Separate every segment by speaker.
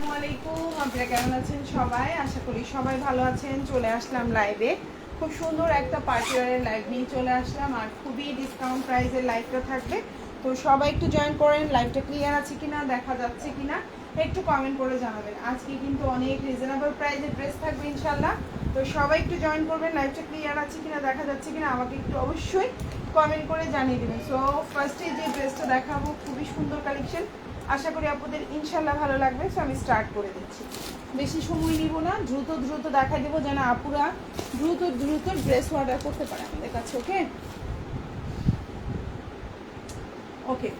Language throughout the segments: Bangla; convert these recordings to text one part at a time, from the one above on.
Speaker 1: আসসালামু আলাইকুম, আপনারা কেমন আছেন সবাই? আশা করি সবাই ভালো আছেন। চলে আসলাম লাইভে, খুব সুন্দর একটা পার্টিওয়ারের লাইভ নিয়ে চলে আসলাম, আর খুবই ডিসকাউন্ট প্রাইসের লাইভটা থাকবে। তো সবাই একটু জয়েন করেন। লাইভটা ক্লিয়ার আছে কিনা, দেখা যাচ্ছে কিনা একটু কমেন্ট করে জানাবেন। আজকে কিন্তু অনেক রিজনেবল প্রাইসের ড্রেস থাকবে ইনশাল্লাহ। তো সবাই একটু জয়েন করবেন। লাইভটা ক্লিয়ার আছে কিনা, দেখা যাচ্ছে কিনা আমাকে একটু অবশ্যই কমেন্ট করে জানিয়ে দেবেন। সো ফার্স্টে যে ড্রেসটা দেখাবো, খুবই সুন্দর কালেকশন, আশা করি আপনাদের ইনশাল্লাহ ভালো লাগবে। সো আমি স্টার্ট করে দিচ্ছি, বেশি সময় নিব না, দ্রুত দ্রুত দেখাই দেবো যেন আপুরা দ্রুত দ্রুত ড্রেস অর্ডার করতে পারে আমাদের কাছে। ওকে ওকে,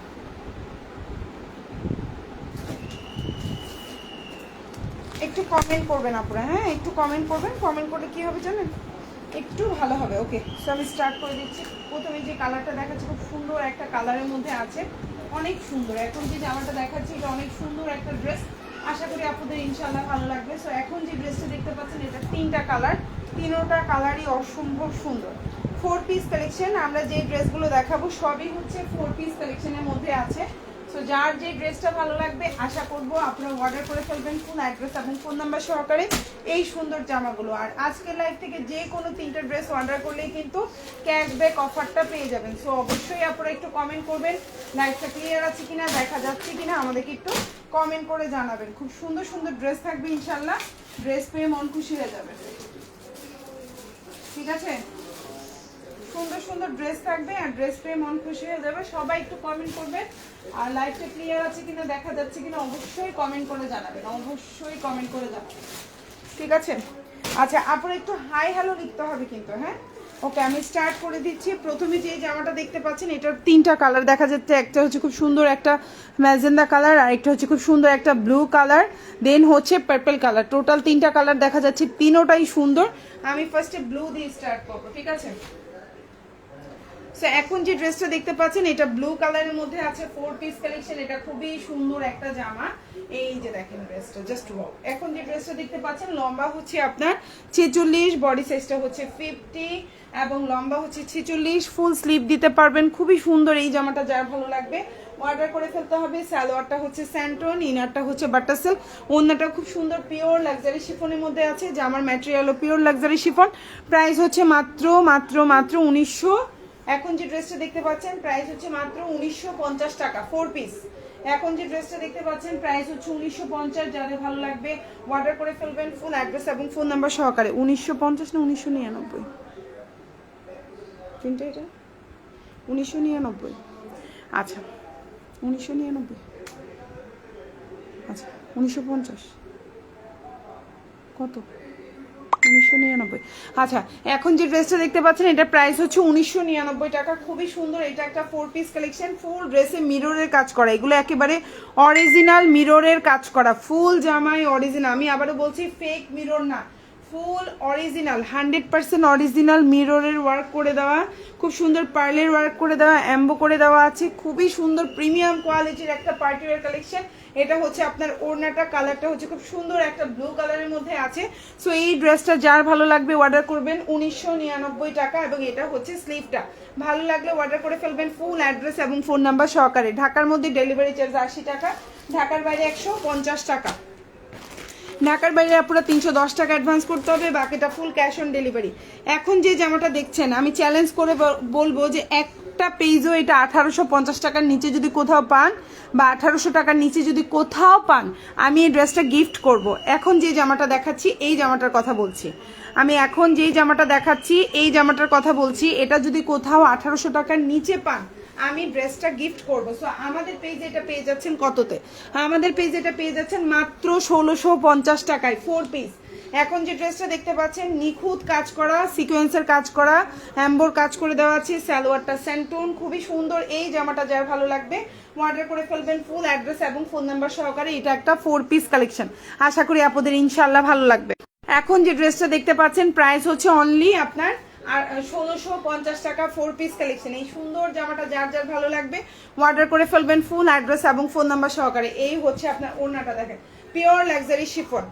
Speaker 1: একটু কমেন্ট করবেন আপুরা, হ্যাঁ একটু কমেন্ট করবেন। কমেন্ট করলে কী হবে জানেন, একটু ভালো হবে। ওকে, সো আমি স্টার্ট করে দিচ্ছি। প্রথমে যে কালারটা দেখাচ্ছি, খুব সুন্দর একটা কালারের মধ্যে আছে, অনেক সুন্দর। এখন যে জামাটা দেখাচ্ছি এটা অনেক সুন্দর একটা ড্রেস, আশা করি আপনাদের ইনশাল্লাহ ভালো লাগবে। সো এখন যে ড্রেসটা দেখতে পাচ্ছেন, এটা তিনটা কালার, তিনোটা কালারই অসম্ভব সুন্দর। 4 পিস কালেকশন। আমরা যে ড্রেসগুলো দেখাবো সবই হচ্ছে 4 পিস কালেকশনের মধ্যে আছে। সো যার যে ড্রেসটা ভালো লাগবে আশা করবো আপনারা অর্ডার করে ফেলবেন ফুল অ্যাড্রেস এবং ফোন নাম্বার সহকারে এই সুন্দর জামাগুলো। আর আজকের লাইভ থেকে যে কোনো তিনটা ড্রেস অর্ডার করলেই কিন্তু ক্যাশব্যাক অফারটা পেয়ে যাবেন। সো অবশ্যই আপনারা একটু কমেন্ট করবেন, লাইভটা ক্লিয়ার আছে কিনা, দেখা যাচ্ছে কিনা আমাদেরকে একটু কমেন্ট করে জানাবেন। খুব সুন্দর সুন্দর ড্রেস থাকবে ইনশাল্লাহ, ড্রেস পেয়ে মন খুশি হয়ে যাবে। ঠিক আছে, সুন্দর সুন্দর ড্রেস থাকবে আর ড্রেস পেয়ে মন খুশি হয়ে যাবে। সবাই একটু কমেন্ট করবেন, আর লাইভটা ক্লিয়ার আছে কিনা, দেখা যাচ্ছে কিনা অবশ্যই কমেন্ট করে জানাবেন, অবশ্যই কমেন্ট করে জানাবেন। ঠিক আছে, আচ্ছা আপনারা একটু হাই হ্যালো লিখতে হবে কিন্তু। হ্যাঁ ওকে, আমি স্টার্ট করে দিচ্ছি। প্রথমে যে জামাটা দেখতে পাচ্ছেন, এটার তিনটা কালার দেখা যাচ্ছে। একটা হচ্ছে খুব সুন্দর একটা ম্যাজেন্ডা কালার, আর একটা হচ্ছে খুব সুন্দর একটা ব্লু কালার, দেন হচ্ছে পার্পল কালার। টোটাল তিনটা কালার দেখা যাচ্ছে, তিনোটাই সুন্দর। আমি ফার্স্টে ব্লু দিয়ে স্টার্ট করবো, ঠিক আছে? সো এখন যে ড্রেসটা দেখতে পাচ্ছেন, এটা ব্লু কালারের মধ্যে আছে, 4 পিস কালেকশন। এটা খুবই সুন্দর একটা জামা, এই যে দেখেন ড্রেসটা জাস্ট ওয়াও। এখন যে ড্রেসটা দেখতে পাচ্ছেন, লম্বা হচ্ছে আপনার 46, বডি সাইজটা হচ্ছে 50 এবং লম্বা হচ্ছে 46, ফুল স্লিভ দিতে পারবেন। খুবই সুন্দর এই জামাটা, যার ভালো লাগবে অর্ডার করে ফেলতে হবে। সালোয়ারটা হচ্ছে স্যান্টন, ইনারটা হচ্ছে বাটার সিল্ক, ওড়নাটা খুব সুন্দর পিওর লাক্সারি শিফনের মধ্যে আছে। জামার ম্যাটেরিয়ালও পিওর লাক্সারি শিফন। প্রাইস হচ্ছে মাত্র মাত্র মাত্র 1900। এখন যে ড্রেসটা দেখতে পাচ্ছেন প্রাইস হচ্ছে মাত্র 1950 টাকা, 4 পিস। এখন যে ড্রেসটা দেখতে পাচ্ছেন প্রাইস হচ্ছে 1950। যাদের ভালো লাগবে অর্ডার করে ফেলবেন ফুল অ্যাড্রেস এবং ফোন নাম্বার সহকারে। 1950 না 1999? তিনটা, এটা 1999। আচ্ছা 1999, আচ্ছা 1950 কত? 1999। আচ্ছা এখন যে ড্রেসটা দেখতে পাচ্ছেন, এটা প্রাইস হচ্ছে 1999 টাকা, খুবই সুন্দর। এটা একটা 4 পিস কালেকশন, ফুল ড্রেসে মিররের কাজ করা, এগুলো একেবারে অরিজিনাল মিররের কাজ করা, ফুল জামাই অরিজিনাল। আমি আবারও বলছি, ফেক মিরর না, ফুল অরিজিনাল, 100% অরিজিনাল মিররের ওয়ার্ক করে দেওয়া, খুব সুন্দর পার্লের ওয়ার্ক করে দেওয়া, অ্যাম্বো করে দেওয়া আছে, খুবই সুন্দর প্রিমিয়াম কোয়ালিটির একটা পার্টিওয়ার কালেকশন। এটা হচ্ছে আপনার ওড়নাটা, কালারটা হচ্ছে খুব সুন্দর একটা ব্লু কালারের মধ্যে আছে। সো এই ড্রেসটা যার ভালো লাগবে অর্ডার করবেন 1999 টাকা, এবং এটা হচ্ছে স্লিভটা। ভালো লাগলে অর্ডার করে ফেলবেন ফুল অ্যাড্রেস এবং ফোন নাম্বার সহকারে। ঢাকার মধ্যে ডেলিভারি চার্জ 80 টাকা, ঢাকার বাইরে 150 টাকা। ঢাকার বাইরে আপনারা 310 টাকা অ্যাডভান্স করতে হবে, বাকিটা ফুল ক্যাশ অন ডেলিভারি। এখন যে জামাটা দেখছেন, আমি চ্যালেঞ্জ করে বলবো যে একটা পেজও এটা 1850 টাকার নিচে যদি কোথাও পান, বা 1800 টাকার নিচে যদি কোথাও পান, আমি এই ড্রেসটা গিফট করব। এখন যে জামাটা দেখাচ্ছি এই জামাটার কথা বলছি, আমি এখন যেই জামাটা দেখাচ্ছি এই জামাটার কথা বলছি, এটা যদি কোথাও 1800 টাকার নিচে পান, আমি ড্রেসটা গিফট করব। সো আমাদের পেজে এটা পেয়ে যাচ্ছেন কততে? আমাদের পেজে এটা পেয়ে যাচ্ছেন মাত্র 1650 টাকায়, 4 পিস। এখন যে ড্রেসটা দেখতে পাচ্ছেন, নিখুঁত কাজ করা, সিকোয়েন্সের কাজ করা, অ্যাম্বোর কাজ করে দেওয়া আছে, সালোয়ারটা স্যান্টন, খুবই সুন্দর। এই জামাটা যার ভালো লাগবে অর্ডার করে ফেলবেন ফুল অ্যাড্রেস এবং ফোন নাম্বার সহকারে। এটা একটা 4 পিস কালেকশন, আশা করি আপনাদের ইনশাল্লাহ ভালো লাগবে। এখন যে ড্রেসটা দেখতে পাচ্ছেন, প্রাইস হচ্ছে অনলি আপনার আর 1650 টাকা, 4 পিস কালেকশন। এই সুন্দর জামাটা যার যার ভালো লাগবে অর্ডার করে ফেলবেন ফুল অ্যাড্রেস এবং ফোন নাম্বার সহকারে। এই হচ্ছে আপনার ওড়নাটা, দেখেন পিওর লাক্সারি শিফন।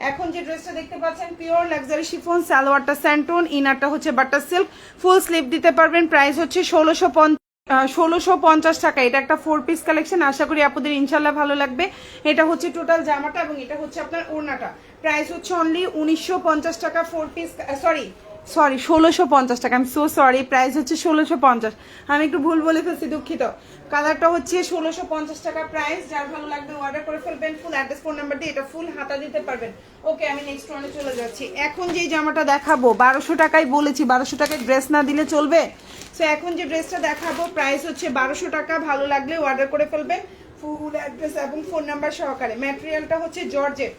Speaker 1: এখন যে ড্রেসটা দেখতে পাচ্ছেন পিওর লাক্সারি শিফন, সালোয়ারটা স্যান্টন, ইনারটা হচ্ছে বাটার সিল্ক, ফুল স্লিভ দিতে পারবেন। প্রাইস হচ্ছে 1650। 1650 টাকা। এটা একটা 4 পিস কালেকশন, আশা করি আপনাদের ইনশাল্লাহ ভালো লাগবে। এটা হচ্ছে টোটাল জামাটা এবং এটা হচ্ছে আপনার ওড়নাটা। প্রাইস হচ্ছে অনলি 1950 টাকা 4 পিস, সরি 1650 টাকা, আমি সো সরি, প্রাইস হচ্ছে 1650। আমি একটু ভুল বলে ফেলছি, দুঃখিত। কালারটা হচ্ছে 1650 টাকা প্রাইস। যার ভালো লাগবে অর্ডার করে ফেলবেন, ফুল অ্যাড্রেস ফোন নাম্বার দিয়ে এটা ফুল হাতা দিতে পারবেন। ওকে, আমি নেক্সট ওয়ানে চলে যাচ্ছি। এখন যেই জামাটা দেখাবো 1200 টাকায় বলেছি, 1200 টাকায় ড্রেস না দিলে চলবে। সো এখন যে ড্রেসটা দেখাবো প্রাইস হচ্ছে 1200 টাকা। ভালো লাগলে অর্ডার করে ফেলবেন ফুল অ্যাড্রেস এবং ফোন নাম্বার সহকারে। ম্যাটেরিয়ালটা হচ্ছে জর্জেট,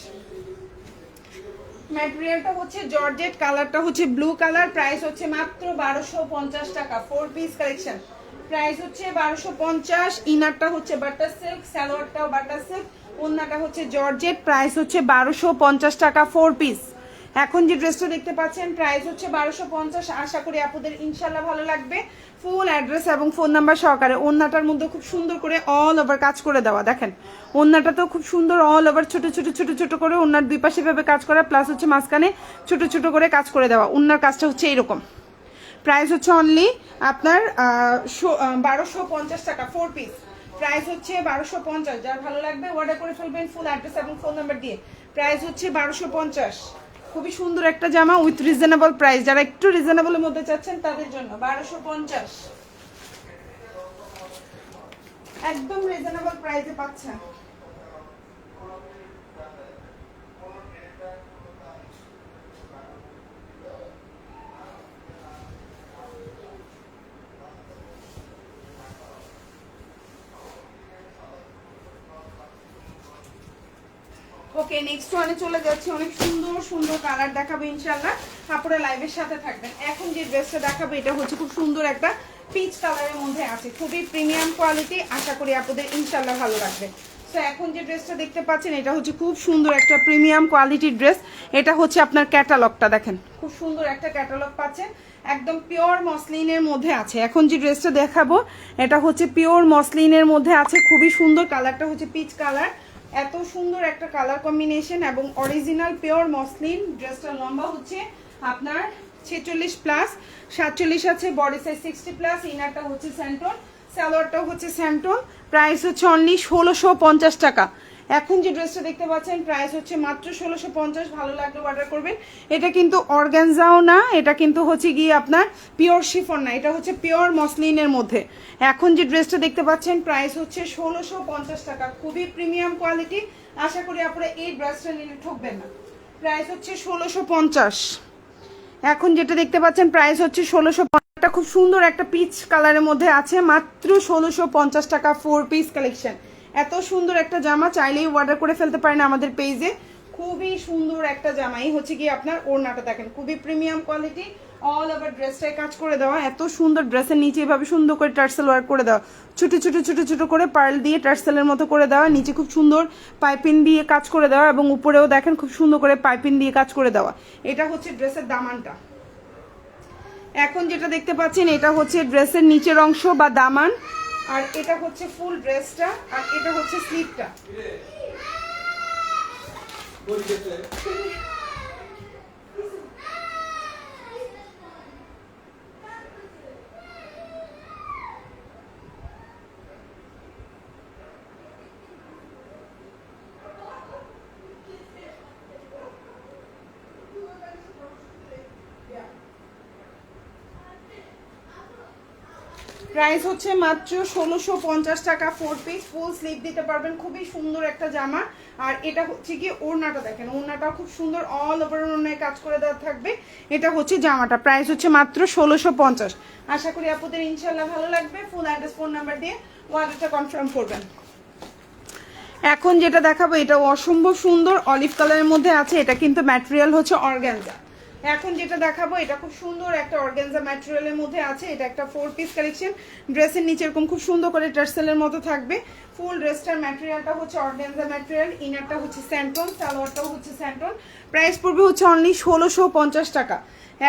Speaker 1: ম্যাটেরিয়ালটা হচ্ছে জর্জেট, কালারটা হচ্ছে ব্লু কালার। প্রাইস হচ্ছে মাত্র 1250 টাকা, 4 পিস কালেকশন। প্রাইস হচ্ছে 1250। ইনারটা হচ্ছে বাটার সিল্ক, সালোয়ারটাও বাটার সিল্ক, ওন্নাটা হচ্ছে জর্জেট। প্রাইস হচ্ছে 1250 টাকা 4 পিস। এখন যে ড্রেসটা দেখতে পাচ্ছেন প্রাইস হচ্ছে 1250। আশা করি আপনাদের ইনশাল্লাহ ভালো লাগবে। ফুল অ্যাড্রেস এবং ফোন নাম্বার সহকারে। ওন্নাটার মধ্যে খুব সুন্দর করে অল ওভার কাজ করে দেওয়া, দেখেন ওন্নাটা তো খুব সুন্দর অল ওভার ছোট ছোট ছোট ছোট করে ওন্নার দুই পাশে ভাবে কাজ করা, প্লাস হচ্ছে মাঝখানে ছোট ছোট করে কাজ করে দেওয়া। ওন্নার কাজটা হচ্ছে এইরকম। প্রাইস হচ্ছে অনলি আপনার 1250 টাকা 4 পিস। প্রাইস হচ্ছে 1250। যার ভালো লাগবে অর্ডার করে ফেলবেন ফুল অ্যাড্রেস এবং ফোন নাম্বার দিয়ে। প্রাইস হচ্ছে 1250। খুবই সুন্দর একটা জামা উইথ রিজনেবল প্রাইস। যারা একটু রিজনেবলের মধ্যে চাচ্ছেন তাদের জন্য 1250, একদম রিজনেবল প্রাইসে পাচ্ছেন। ওকে, নেক্সট ওয়ানে চলে যাচ্ছি। অনেক সুন্দর সুন্দর কালার দেখাবো ইনশাআল্লাহ, আপনারা লাইভের সাথে থাকবেন। এখন যে ড্রেসটা দেখাবো এটা হচ্ছে খুব সুন্দর একটা পিচ কালারের মধ্যে আছে, খুবই প্রিমিয়াম কোয়ালিটি। আশা করি আপনাদের ইনশাআল্লাহ ভালো লাগবে। তো এখন যে ড্রেসটা দেখতে পাচ্ছেন এটা হচ্ছে খুব সুন্দর একটা প্রিমিয়াম কোয়ালিটির ড্রেস। এটা হচ্ছে আপনার ক্যাটালগটা দেখেন, খুব সুন্দর একটা ক্যাটালগ পাচ্ছেন, একদম পিওর মসলিনের মধ্যে আছে। এখন যে ড্রেসটা দেখাবো এটা হচ্ছে পিওর মসলিনের মধ্যে আছে, খুবই সুন্দর। কালারটা হচ্ছে পিচ কালার, এত সুন্দর একটা কালার কম্বিনেশন এবং অরিজিনাল পিওর মসলিন। ড্রেসটার লম্বা হচ্ছে আপনার 46 প্লাস, 47 আছে, বডি সাইজ 60 প্লাস। ইনারটা হচ্ছে স্যান্টন, সালোয়ারটাও হচ্ছে স্যান্টন। প্রাইস হচ্ছে অনলি 1650 টাকা। এখন যে ড্রেসটা দেখতে পাচ্ছেন প্রাইস হচ্ছে মাত্র 1650। ভালো লাগলে অর্ডার করবেন। এটা কিন্তু অর্গানজাও না, এটা কিন্তু হচ্ছে গিয়ে আপনার পিওর শিফন না, এটা হচ্ছে পিওর মসলিনের মধ্যে। এখন যে ড্রেসটা দেখতে পাচ্ছেন প্রাইস হচ্ছে 1650 টাকা, খুবই প্রিমিয়াম কোয়ালিটি। আশা করি আপনারা এই ড্রেসটা নিলে ঠকবেন না। প্রাইস হচ্ছে 1650। এখন যেটা দেখতে পাচ্ছেন প্রাইস হচ্ছে 1650। খুব সুন্দর একটা পিচ কালারের মধ্যে আছে, মাত্র 1650 টাকা 4 পিস কালেকশন। এত সুন্দর একটা জামা, চাইলেই অর্ডার করে ফেলতে পারেন আমাদের পেজে। খুবই সুন্দর একটা জামা। এই হচ্ছে কি আপনার ওড়নাটা দেখেন, খুবই প্রিমিয়াম কোয়ালিটি, অল ওভার ড্রেসটায় কাজ করে দেওয়া। এত সুন্দর, ড্রেসের নিচে এভাবে সুন্দর করে টার্সেল ওয়ার্ক করে দেওয়া, ছোট ছোট ছোট ছোট করে পার্ল দিয়ে টার্সেলের মতো করে দেওয়া, নিচে খুব সুন্দর পাইপিং দিয়ে কাজ করে দেওয়া এবং উপরেও দেখেন খুব সুন্দর করে পাইপিং দিয়ে কাজ করে দেওয়া। এটা হচ্ছে ড্রেসের দামানটা। এখন যেটা দেখতে পাচ্ছেন এটা হচ্ছে ড্রেসের নিচের অংশ বা দামান, আর এটা হচ্ছে ফুল ড্রেসটা, আর এটা হচ্ছে স্লিভটা। প্রাইস হচ্ছে মাত্র 1650 টাকা 4 পিস, ফুল স্লিভ দিতে পারবেন, খুবই সুন্দর একটা জামা। আর এটা হচ্ছে কি ওড়নাটা দেখেন, ওড়নাটা খুব সুন্দর, অল ওভার ওড়নায় কাজ করে দেওয়া থাকবে। এটা হচ্ছে জামাটা, প্রাইস হচ্ছে মাত্র 1650। আশা করি আপনাদের ইনশাল্লাহ ভালো লাগবে। ফুল অ্যাড্রেস ফোন নাম্বার দিয়ে অর্ডারটা কনফার্ম করবেন। এখন যেটা দেখাবো এটা অসম্ভব সুন্দর অলিভ কালারের মধ্যে আছে, এটা কিন্তু ম্যাটেরিয়াল হচ্ছে অর্গানজা। এখন যেটা দেখাবো এটা খুব সুন্দর একটা অর্গানজা ম্যাটেরিয়ালের মধ্যে আছে, এটা একটা 4 পিস কালেকশন। ড্রেসের নিচে এরকম খুব সুন্দর করে টার্সেলের মতো থাকবে, ফুল ড্রেসটার ম্যাটেরিয়ালটা হচ্ছে অর্গানজা ম্যাটেরিয়াল, ইনারটা হচ্ছে স্যান্টন, সালোয়ারটাও হচ্ছে স্যান্টন। প্রাইস পড়বে হচ্ছে অনলি 1650 টাকা।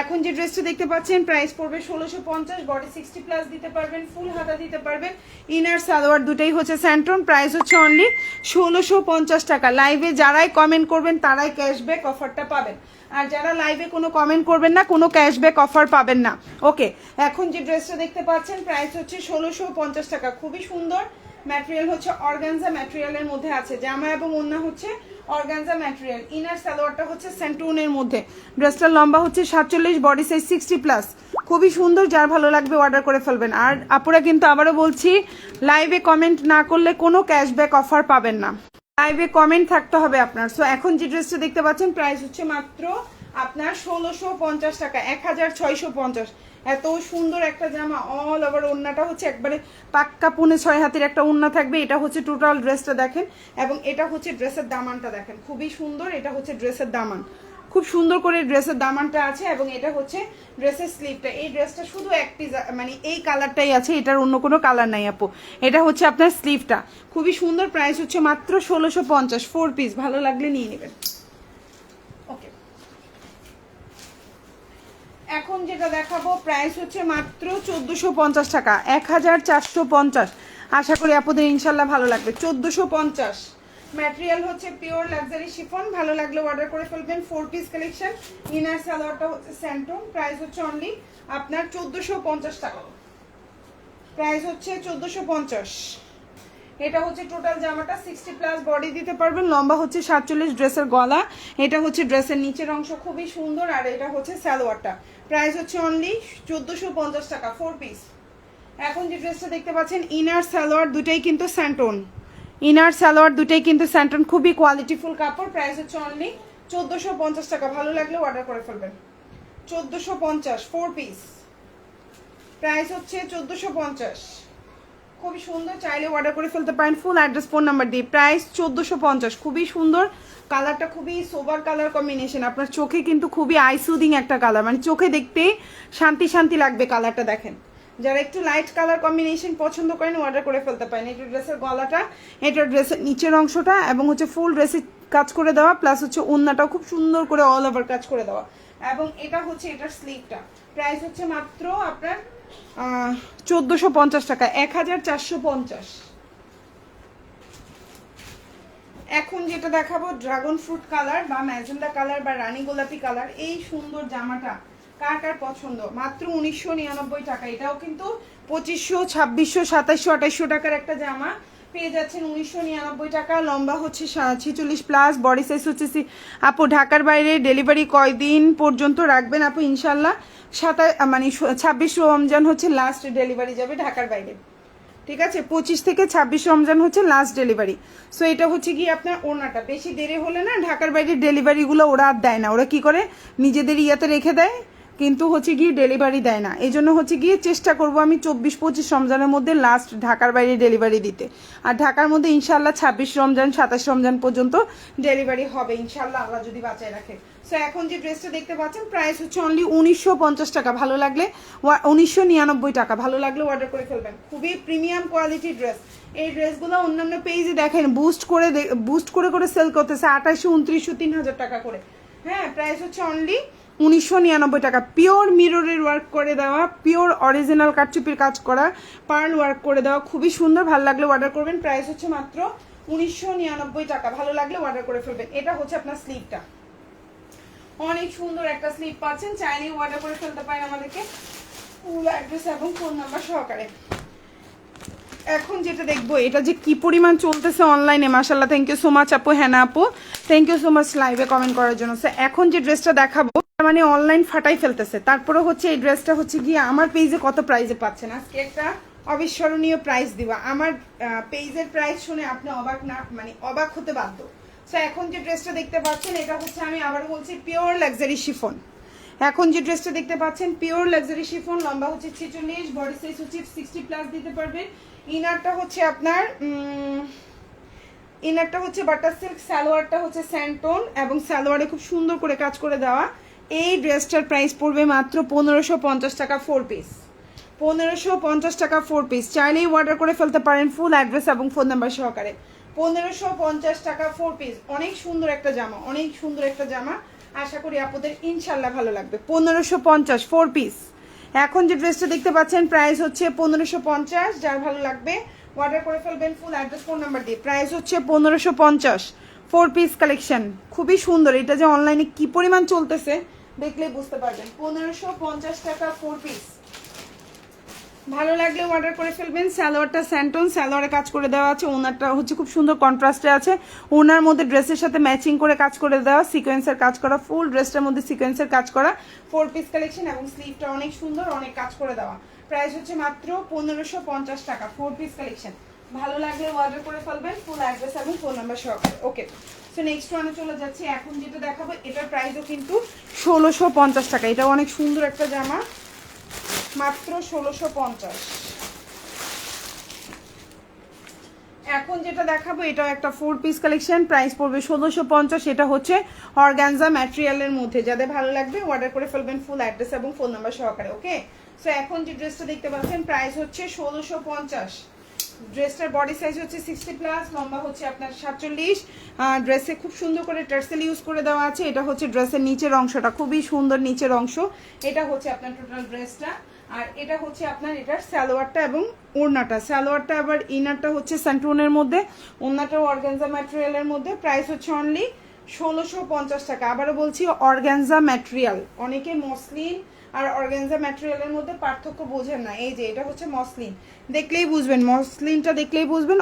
Speaker 1: এখন যে ড্রেসটা দেখতে পাচ্ছেন প্রাইস পড়বে 1650, বডি 60+ দিতে পারবেন, ফুল হাতা দিতে পারবেন, ইনার সালোয়ার দুটাই হচ্ছে স্যান্টন। প্রাইস হচ্ছে অনলি 1650 টাকা। লাইভে যারাই কমেন্ট করবেন তারাই ক্যাশব্যাক অফারটা পাবেন, আর যারা লাইভে কোনো কমেন্ট করবেন না কোনো ক্যাশব্যাক অফার পাবেন না। ওকে, এখন যে ড্রেসটা দেখতে পাচ্ছেন প্রাইস হচ্ছে 1650 টাকা। খুবই সুন্দর ম্যাটেরিয়াল হচ্ছে অর্গানজা ম্যাটেরিয়ালের মধ্যে আছে, জামা এবং ওড়না হচ্ছে অর্গানজা ম্যাটেরিয়াল, ইনার সালোয়ারটা হচ্ছে স্যান্টুনের মধ্যে। ড্রেসটার লম্বা হচ্ছে 47, বডি সাইজ 60+। খুবই সুন্দর, যার ভালো লাগবে অর্ডার করে ফেলবেন। আর আপুরা কিন্তু আবারও বলছি, লাইভে কমেন্ট না করলে কোনো ক্যাশব্যাক অফার পাবেন না, লাইভে কমেন্ট থাকতে হবে আপনার। সো এখন যে ড্রেসটা দেখতে পাচ্ছেন প্রাইস হচ্ছে মাত্র আপনার 1650 টাকা, 1650। এত সুন্দর একটা জামা, অল ওভার ওড়নাটা হচ্ছে একবারে পাক্কা 6.5 হাতের একটা ওড়না থাকবে। এটা হচ্ছে টোটাল ড্রেসটা দেখেন, এবং এটা হচ্ছে ড্রেসের দামানটা দেখেন, খুবই সুন্দর। এটা হচ্ছে ড্রেসের দামান, খুব সুন্দর করে ড্রেসের দামানটা আছে, এবং এটা হচ্ছে ড্রেসের স্লিভটা। এই ড্রেসটা শুধু একটি মানে এই কালারটাই আছে, এটার অন্য কোনো কালার নাই আপু। এটা হচ্ছে আপনার স্লিভটা, খুবই সুন্দর। প্রাইস হচ্ছে মাত্র 1650, 4 পিস, ভালো লাগলে নিয়ে নেবেন। ওকে, এখন যেটা দেখাবো প্রাইস হচ্ছে মাত্র 1450 টাকা, 1450। আশা করি আপনাদের ইনশাল্লাহ ভালো লাগবে। 1450, ম্যাটেরিয়াল হচ্ছে পিওর লাক্সারি শিফন। ভালো লাগলে অর্ডার করে ফেলবেন। 4 পিস কালেকশন, ইনার সালোয়ারটা হচ্ছে স্যান্টন। প্রাইস হচ্ছে অনলি আপনার 1450 টাকা। প্রাইস হচ্ছে 1450। এটা হচ্ছে টোটাল জামাটা 60+ বডি দিতে পারবেন, লম্বা হচ্ছে 47, ড্রেসের গলা, এটা হচ্ছে ড্রেসের নিচের অংশ, খুবই সুন্দর। আর এটা হচ্ছে সালোয়ারটা। প্রাইস হচ্ছে অনলি 1450 টাকা, 4 পিস। এখন যে ড্রেসটা দেখতে পাচ্ছেন ইনার সালোয়ার দুটাই কিন্তু স্যান্টন, ইনার সালোয়ার দুটাই কিন্তু স্যান্টন, খুবই কোয়ালিটিফুল কাপড়। প্রাইস হচ্ছে অনলি 1450 টাকা। ভালো লাগলে অর্ডার করে ফেলবেন। 1450, 4 পিস। প্রাইস হচ্ছে 1450, খুবই সুন্দর, চাইলে অর্ডার করে ফেলতে পারেন ফুল অ্যাড্রেস ফোন নাম্বার দিয়ে। প্রাইস 1450, খুবই সুন্দর। কালারটা খুবই সোবার কালার কম্বিনেশন, আপনার চোখে কিন্তু খুবই আই সুদিং একটা কালার, মানে চোখে দেখতেই শান্তি শান্তি লাগবে কালারটা। দেখেন, যারা একটু লাইট কালার কম্বিনেশন পছন্দ করেন অর্ডার করে ফেলতে পারেন। এটা ড্রেসের গলাটা, এটা ড্রেসের নিচের অংশটা, এবং হচ্ছে ফুল ড্রেসে কাজ করে দেওয়া, প্লাস হচ্ছে ওড়নাটাও খুব সুন্দর করে অল ওভার কাজ করে দেওয়া, এবং এটা হচ্ছে এটার স্লিভটা। প্রাইস হচ্ছে মাত্র আপনার 1450 টাকা, 1450। এখন যেটা দেখাবো ড্রাগন ফ্রুট কালার বা ম্যাজেন্ডা কালার বা রানী গোলাপি কালার। এই সুন্দর জামাটা কার কার পছন্দ? মাত্র 1999 টাকা। এটাও কিন্তু 2500, 2600, 2700, 2800 টাকার একটা জামা পেয়ে যাচ্ছেন 1999 টাকা। লম্বা হচ্ছে 46+, বডি সাইজ হচ্ছে আপু ঢাকার বাইরে ডেলিভারি কয়দিন পর্যন্ত রাখবেন আপু? ইনশাল্লাহ 26 রমজান হচ্ছে লাস্ট ডেলিভারি যাবে ঢাকার বাইরে, ঠিক আছে? 25 থেকে 26 রমজান হচ্ছে লাস্ট ডেলিভারি। সো এটা হচ্ছে কি আপনার ওড়নাটা, বেশি দেরি হলে না ঢাকার বাইরে ডেলিভারিগুলো ওরা আর দেয় না, ওরা কি করে নিজেদের ইয়াতে রেখে দেয়, কিন্তু হচ্ছে গিয়ে ডেলিভারি দেয় না। এই জন্য হচ্ছে গিয়ে চেষ্টা করব আমি 24-25 রমজানের মধ্যে লাস্ট ঢাকার বাইরে ডেলিভারি দিতে, আর ঢাকার মধ্যে ইনশাল্লাহ 26 রমজান 27 রমজান পর্যন্ত ডেলিভারি হবে ইনশাল্লাহ, আল্লাহ যদি বাঁচায় রাখে। সো এখন যে ড্রেসটা দেখতে পাচ্ছেন প্রাইস হচ্ছে অনলি 1950 টাকা, ভালো লাগলে 1999 টাকা, ভালো লাগলে অর্ডার করে ফেলবেন। খুবই প্রিমিয়াম কোয়ালিটির ড্রেস। এই ড্রেসগুলো অন্যান্য পেজে দেখেন বুস্ট করে সেল করতেছে 2800, 2900, 3000 টাকা করে। হ্যাঁ, প্রাইস হচ্ছে অনলি 1999 টাকা। পিওর মিররের ওয়ার্ক করে দেওয়া, পিওর অরিজিনাল কাটচুপির কাজ করা, পার্ল ওয়ার্ক করে দেওয়া, খুবই সুন্দর। ভালো লাগলে অর্ডার করবেন। প্রাইস হচ্ছে মাত্র 1999 টাকা, ভালো লাগলে অর্ডার করে ফেলবেন। এটা হচ্ছে আপনার স্লিভটা, অনেক সুন্দর একটা স্লিভ পাচ্ছেন, চাইলে অর্ডার করে ফেলতে পারেন আমাদেরকে ফুল অ্যাড্রেস এবং ফোন নাম্বার সহকারে। এখন যেটা দেখবো, এটা যে কি পরিমাণ চলতেছে অনলাইনে, মাশাআল্লাহ, থ্যাংক ইউ সো মাচ আপু, হ্যানা আপু, থ্যাংক ইউ সো মাচ লাইভে কমেন্ট করার জন্য। এখন যে ড্রেসটা দেখাবো মানে অনলাইন ফাটাই ফেলতেছে, তারপরে হচ্ছে এই ড্রেসটা হচ্ছে গিয়ে আমার পেজে কত প্রাইসে পাচ্ছেন। আজকে একটা অবিস্মরণীয় প্রাইস দিবা, আমার পেজের প্রাইস শুনে আপনি অবাক হতে বাধ্য। সো এখন যে ড্রেসটা দেখতে পাচ্ছেন এটা হচ্ছে, আমি আবার বলছি, পিওর লাক্সারি শিফন। এখন যে ড্রেসটা দেখতে পাচ্ছেন পিওর লাক্সারি শিফন, লম্বা হচ্ছে 46, বডি সাইজ হচ্ছে 60+ দিতে পারবেন। ইনারটা হচ্ছে আপনার ইনারটা হচ্ছে বাটার সিল্ক, সালোয়ারটা হচ্ছে স্যান্টন, এবং সালোয়ারে খুব সুন্দর করে কাজ করে দেওয়া। এই ড্রেসটার প্রাইস পড়বে মাত্র 1550 টাকা, 4 পিস। 1550 টাকা 4 পিস, চাইলেই অর্ডার করে ফেলতে পারেন ফুল অ্যাড্রেস এবং ফোন নাম্বার সহকারে। 1550 টাকা 4 পিস, অনেক সুন্দর একটা জামা, অনেক সুন্দর একটা জামা। আশা করি আপনাদের ইনশাল্লাহ ভালো লাগবে। 1550 4 পিস। এখন যে ড্রেসটা দেখতে পাচ্ছেন প্রাইস হচ্ছে 1550, যার ভালো লাগবে অর্ডার করে ফেলবেন ফুল অ্যাড্রেস ফোন নাম্বার দিয়ে। প্রাইস হচ্ছে 1550 4 পিস কালেকশন, খুবই সুন্দর। এটা যে অনলাইনে কি পরিমাণ চলতেছে দেখলে বুঝতে পারবেন। 1550 টাকা 4 পিস, ভালো লাগলে অর্ডার করে ফেলবেন। সালোয়ারটা স্যান্টন, সালোয়ারে কাজ করে দেওয়া আছে, ওনারটা হচ্ছে খুব সুন্দর কন্ট্রাস্টে আছে, ওনার মধ্যে ড্রেসের সাথে ম্যাচিং করে কাজ করে দেওয়া, সিকোয়েন্সের কাজ করা, ফুল ড্রেসটার মধ্যে সিকোয়েন্সের কাজ করা 4 পিস কালেকশন এবং স্লিভটা অনেক সুন্দর, অনেক কাজ করে দেওয়া। প্রাইস হচ্ছে মাত্র 1550 টাকা 4 পিস কালেকশন, ভালো লাগলে অর্ডার করে ফেলবেন ফুল অ্যাড্রেস এবং ফোন নাম্বার সহকারে। ওকে, সো নেক্সট ওয়ানে চলে যাচ্ছি। এখন যেটা দেখাবো এটার প্রাইসও কিন্তু 1650 টাকা। এটা অনেক সুন্দর একটা জামা, মাত্র 1650। এখন যেটা দেখাবো এটাও একটা 4 পিস কালেকশন, প্রাইস পড়বে 1650। এটা হচ্ছে অর্গানজা ম্যাটেরিয়ালের মধ্যে, যাদের ভালো লাগবে অর্ডার করে ফেলবেন ফুল অ্যাড্রেস এবং ফোন নাম্বার সহকারে। ওকে, সো এখন যে ড্রেসটা দেখতে পাচ্ছেন প্রাইস হচ্ছে 1650। ড্রেসটার বডি সাইজ হচ্ছে 60+, লম্বা হচ্ছে আপনার 47। ড্রেসে খুব সুন্দর করে টার্সেল ইউজ করে দেওয়া আছে। এটা হচ্ছে ড্রেসের নিচের অংশটা, খুবই সুন্দর নিচের অংশ। এটা হচ্ছে আপনার টোটাল ড্রেসটা, আর এটা হচ্ছে আপনার এটার সালোয়ারটা এবং ওড়নাটা। সালোয়ারটা আবার ইনারটা হচ্ছে স্যান্টুনের মধ্যে, ওড়নাটাও অর্গানজা ম্যাটেরিয়ালের মধ্যে। প্রাইস হচ্ছে অনলি 1650 টাকা। আবারও বলছি অর্গানজা ম্যাটেরিয়াল। অনেকে মসলিন আর অর্গানজা ম্যাটেরিয়ালের মধ্যে পার্থক্য বোঝেন না। এই যে এটা হচ্ছে মসলিন, দেখলেই বুঝবেন, মসলিনটা দেখলেই বুঝবেন,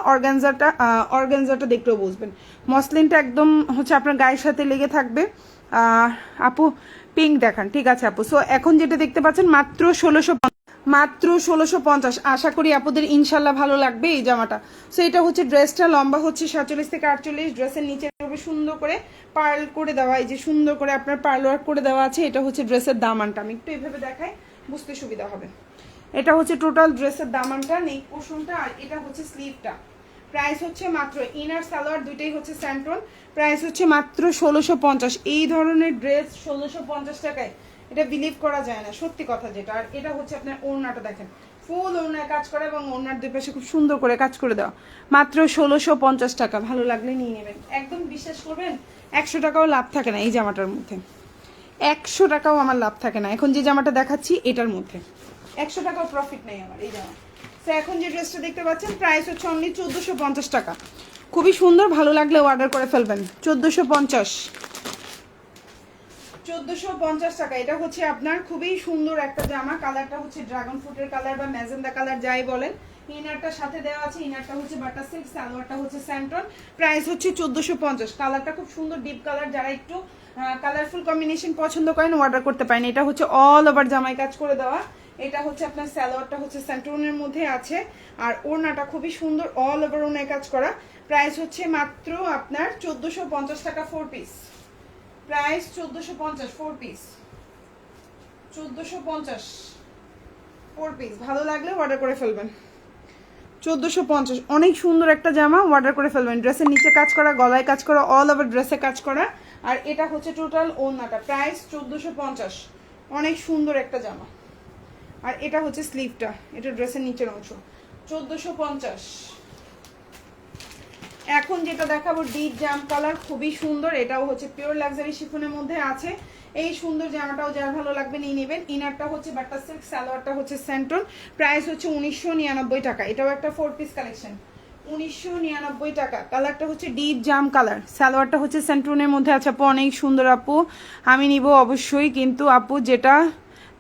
Speaker 1: অর্গানজাটা দেখলেও বুঝবেন। মসলিনটা একদম হচ্ছে আপনার গায়ের সাথে লেগে থাকবে। আপু পিঙ্ক দেখান, ঠিক আছে আপু। সো এখন যেটা দেখতে পাচ্ছেন মাত্র 1650। আশা করি আপনাদের ইনশাল্লাহ ভালো লাগবে এই জামাটা। সো এটা হচ্ছে ড্রেসটা, লম্বা হচ্ছে 47 থেকে 48। ড্রেসের নিচে সুন্দর করে পার্ল করে দেওয়া, এই যে সুন্দর করে আপনার পার্ল ওয়ার্ক করে দেওয়া আছে। এটা হচ্ছে ড্রেসের দামানটা, আমি একটু এইভাবে দেখাই বুঝতে সুবিধা হবে। এটা হচ্ছে টোটাল ড্রেসের দামানটা, নেক পোর্শনটা, আর এটা হচ্ছে স্লিভটা। প্রাইস হচ্ছে মাত্র, ইনার সালোয়ার দুইটাই হচ্ছে স্যান্টন। প্রাইস হচ্ছে মাত্র 1650। এই ধরনের ড্রেস 1650 টাকায়, এটা বিলিভ করা যায় না, সত্যি কথা যেটা। আর এটা হচ্ছে আপনার ওড়নাটা দেখেন, ফুল ওড়নায় কাজ করা এবং ওড়নার দুই পাশে খুব সুন্দর করে কাজ করে দেওয়া। মাত্র 1650 টাকা, ভালো লাগলে নিয়ে নেবেন। একদম বিশ্বাস করবেন 100 টাকাও লাভ থাকে না এই জামাটার মধ্যে, 100 টাকাও আমার লাভ থাকে না। এখন যে জামাটা দেখাচ্ছি এটার মধ্যে 100 টাকাও প্রফিট নেই আমার এই জামা। তো এখন যে ড্রেসটা দেখতে পাচ্ছেন প্রাইস হচ্ছে অনলি 1450 টাকা, খুবই সুন্দর, ভালো লাগলে অর্ডার করে ফেলবেন। 1450 টাকা। এটা হচ্ছে আপনার খুবই সুন্দর একটা জামা, কালারটা হচ্ছে ড্রাগন ফ্রুটের কালার বা ম্যাজেন্ডা কালার যাই বলেন। ইনারটা সাথে দেওয়া আছে, ইনারটা হচ্ছে বাটার সিল্ক, সালোয়ারটা হচ্ছে স্যান্টন। প্রাইস হচ্ছে 1450। কালারটা খুব সুন্দর ডিপ কালার, যারা একটু কালারফুল কম্বিনেশন পছন্দ করেন অর্ডার করতে পারেন। এটা হচ্ছে অল ওভার জামাই কাজ করে দেওয়া। এটা হচ্ছে আপনার সালোয়ারটা হচ্ছে স্যান্টনের মধ্যে আছে, আর ওড়নাটা খুবই সুন্দর অল ওভার ওড়নায় কাজ করা। প্রাইস হচ্ছে মাত্র আপনার 1450 টাকা 4 পিস। প্রাইস 1450 4 পিস, 1450 4 পিস, ভালো লাগলে অর্ডার করে ফেলবেন। 1450, অনেক সুন্দর একটা জামা, অর্ডার করে ফেলবেন। ড্রেসের নিচে কাজ করা, গলায় কাজ করা, অল ওভার ড্রেসে কাজ করা, আর এটা হচ্ছে টোটাল ওড়নাটা। প্রাইস 1450, অনেক সুন্দর একটা জামা। আর এটা হচ্ছে স্লিভটা, এটা ড্রেসের নিচের অংশ। 1450। এখন যেটা দেখাবো ডিপ জাম কালার, খুবই সুন্দর, এটাও হচ্ছে পিওর লাক্সারি শিফনের মধ্যে আছে। এই সুন্দর জামাটাও যার ভালো লাগবে নিয়ে নেবেন। ইনারটা হচ্ছে বাটার সিল্ক, সালোয়ারটা হচ্ছে স্যান্টন। প্রাইস হচ্ছে 1999 টাকা। এটাও একটা 4 পিস কালেকশন, 1999 টাকা। কালারটা হচ্ছে ডিপ জাম কালার, সালোয়ারটা হচ্ছে স্যান্টনের মধ্যে আছে। আপু অনেক সুন্দর আপু, আমি নিব অবশ্যই, কিন্তু আপু যেটা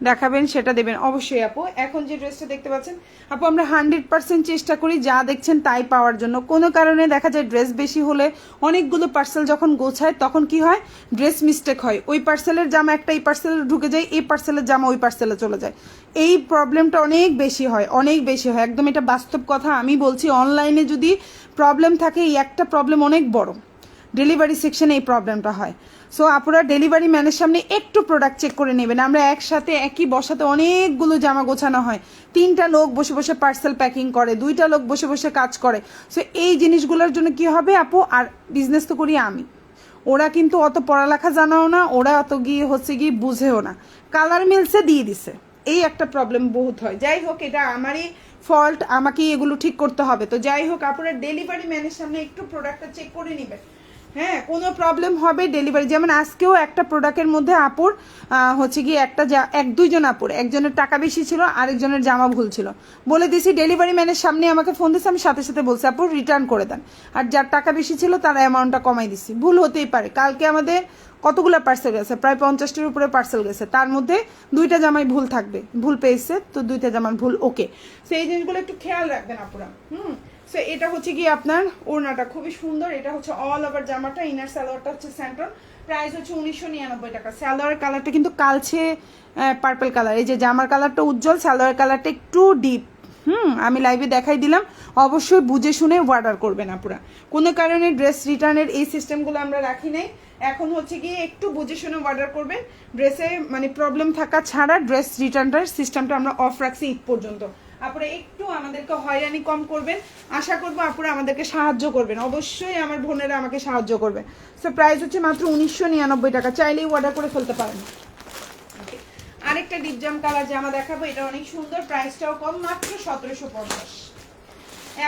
Speaker 1: দেখাবেন সেটা দেবেন অবশ্যই আপু। এখন যে ড্রেসটা দেখতে পাচ্ছেন আপু, আমরা 100% চেষ্টা করি যা দেখছেন তাই পাওয়ার জন্য। কোনো কারণে দেখা যায় ড্রেস বেশি হলে অনেকগুলো পার্সেল যখন গোছায় তখন কি হয়, ড্রেস মিস্টেক হয়। ওই পার্সেলের জামা একটা এই পার্সেলে ঢুকে যায়, এই পার্সেলের জামা ওই পার্সেলে চলে যায়। এই প্রবলেমটা অনেক বেশি হয়, অনেক বেশি হয়, একদম এটা বাস্তব কথা আমি বলছি। অনলাইনে যদি প্রবলেম থাকে, এই একটা প্রবলেম অনেক বড়, ডেলিভারি সেকশনে এই প্রবলেমটা হয়। সো আপনারা ডেলিভারি ম্যানের সামনে একটু প্রোডাক্ট চেক করে নেবেন। আমরা একসাথে একই বসাতে অনেকগুলো জামা গোছানো হয়, 3টা লোক বসে বসে পার্সেল প্যাকিং করে, 2টা লোক বসে বসে কাজ করে। সো এই জিনিসগুলোর জন্য কি হবে আপু, আর বিজনেস তো করি আমি, ওরা কিন্তু অত পড়ালেখা জানাও না, ওরা অত গিয়ে বুঝেও না, কালার মিলসে দিয়ে দিছে, এই একটা প্রবলেম বহুত হয়। যাই হোক, এটা আমারই ফল্ট, আমাকেই এগুলো ঠিক করতে হবে। তো যাই হোক, আপনারা ডেলিভারি ম্যানের সামনে একটু প্রোডাক্টটা চেক করে নেবেন। হ্যাঁ, কোনো প্রবলেম হবে ডেলিভারি, যেমন আজকেও একটা প্রোডাক্টের মধ্যে আপুর হচ্ছে কি একটা এক দুইজন আপুর, একজনের টাকা বেশি ছিল, আরেকজনের জামা ভুল ছিল, বলে দিয়েছি ডেলিভারি ম্যানের সামনে আমাকে ফোন দিয়েছে, আমি সাথে সাথে বলছি আপু রিটার্ন করে দেন, আর যার টাকা বেশি ছিল তার অ্যামাউন্টটা কমাই দিচ্ছি। ভুল হতেই পারে। কালকে আমাদের কতগুলো পার্সেল গেছে, প্রায় 50টার উপরে পার্সেল গেছে, তার মধ্যে 2টা জামাই ভুল থাকবে, ভুল পেয়েছে তো 2টা জামার ভুল, ওকে। সো এই জিনিসগুলো একটু খেয়াল রাখবেন আপুরা। সো এটা হচ্ছে কি আপনার ওড়নাটা খুবই সুন্দর, এটা হচ্ছে অল ওভার জামাটা, ইনার সালোয়ারটা হচ্ছে স্যান্টন, প্রাইস হচ্ছে 1999 টাকা। সালোয়ারের কালারটা কিন্তু কালচে পার্পল কালার, এই যে জামার কালারটা উজ্জ্বল, সালোয়ারের কালারটা একটু ডিপ। আমি লাইভে দেখাই দিলাম, অবশ্যই বুঝে শুনে অর্ডার করবেন আপুরা। কোনো কারণে ড্রেস রিটার্নের এই সিস্টেমগুলো আমরা রাখি নাই, এখন হচ্ছে গিয়ে একটু বুঝে শুনে অর্ডার করবেন। ড্রেসে মানে প্রবলেম থাকা ছাড়া ড্রেস রিটার্নটার সিস্টেমটা আমরা অফ রাখছি ঈদ পর্যন্ত। আপুরা একটু আমাদেরকে হয়রানি কম করবেন, আশা করবো আপুরা আমাদেরকে সাহায্য করবেন, অবশ্যই আমার বোনেরা আমাকে সাহায্য করবে। সো প্রাইস হচ্ছে মাত্র 1999 টাকা, চাইলেই অর্ডার করে ফেলতে পারেন। আরেকটা ডিপজাম কালার জামা দেখাবো, এটা অনেক সুন্দর, প্রাইসটাও কম, মাত্র 1750।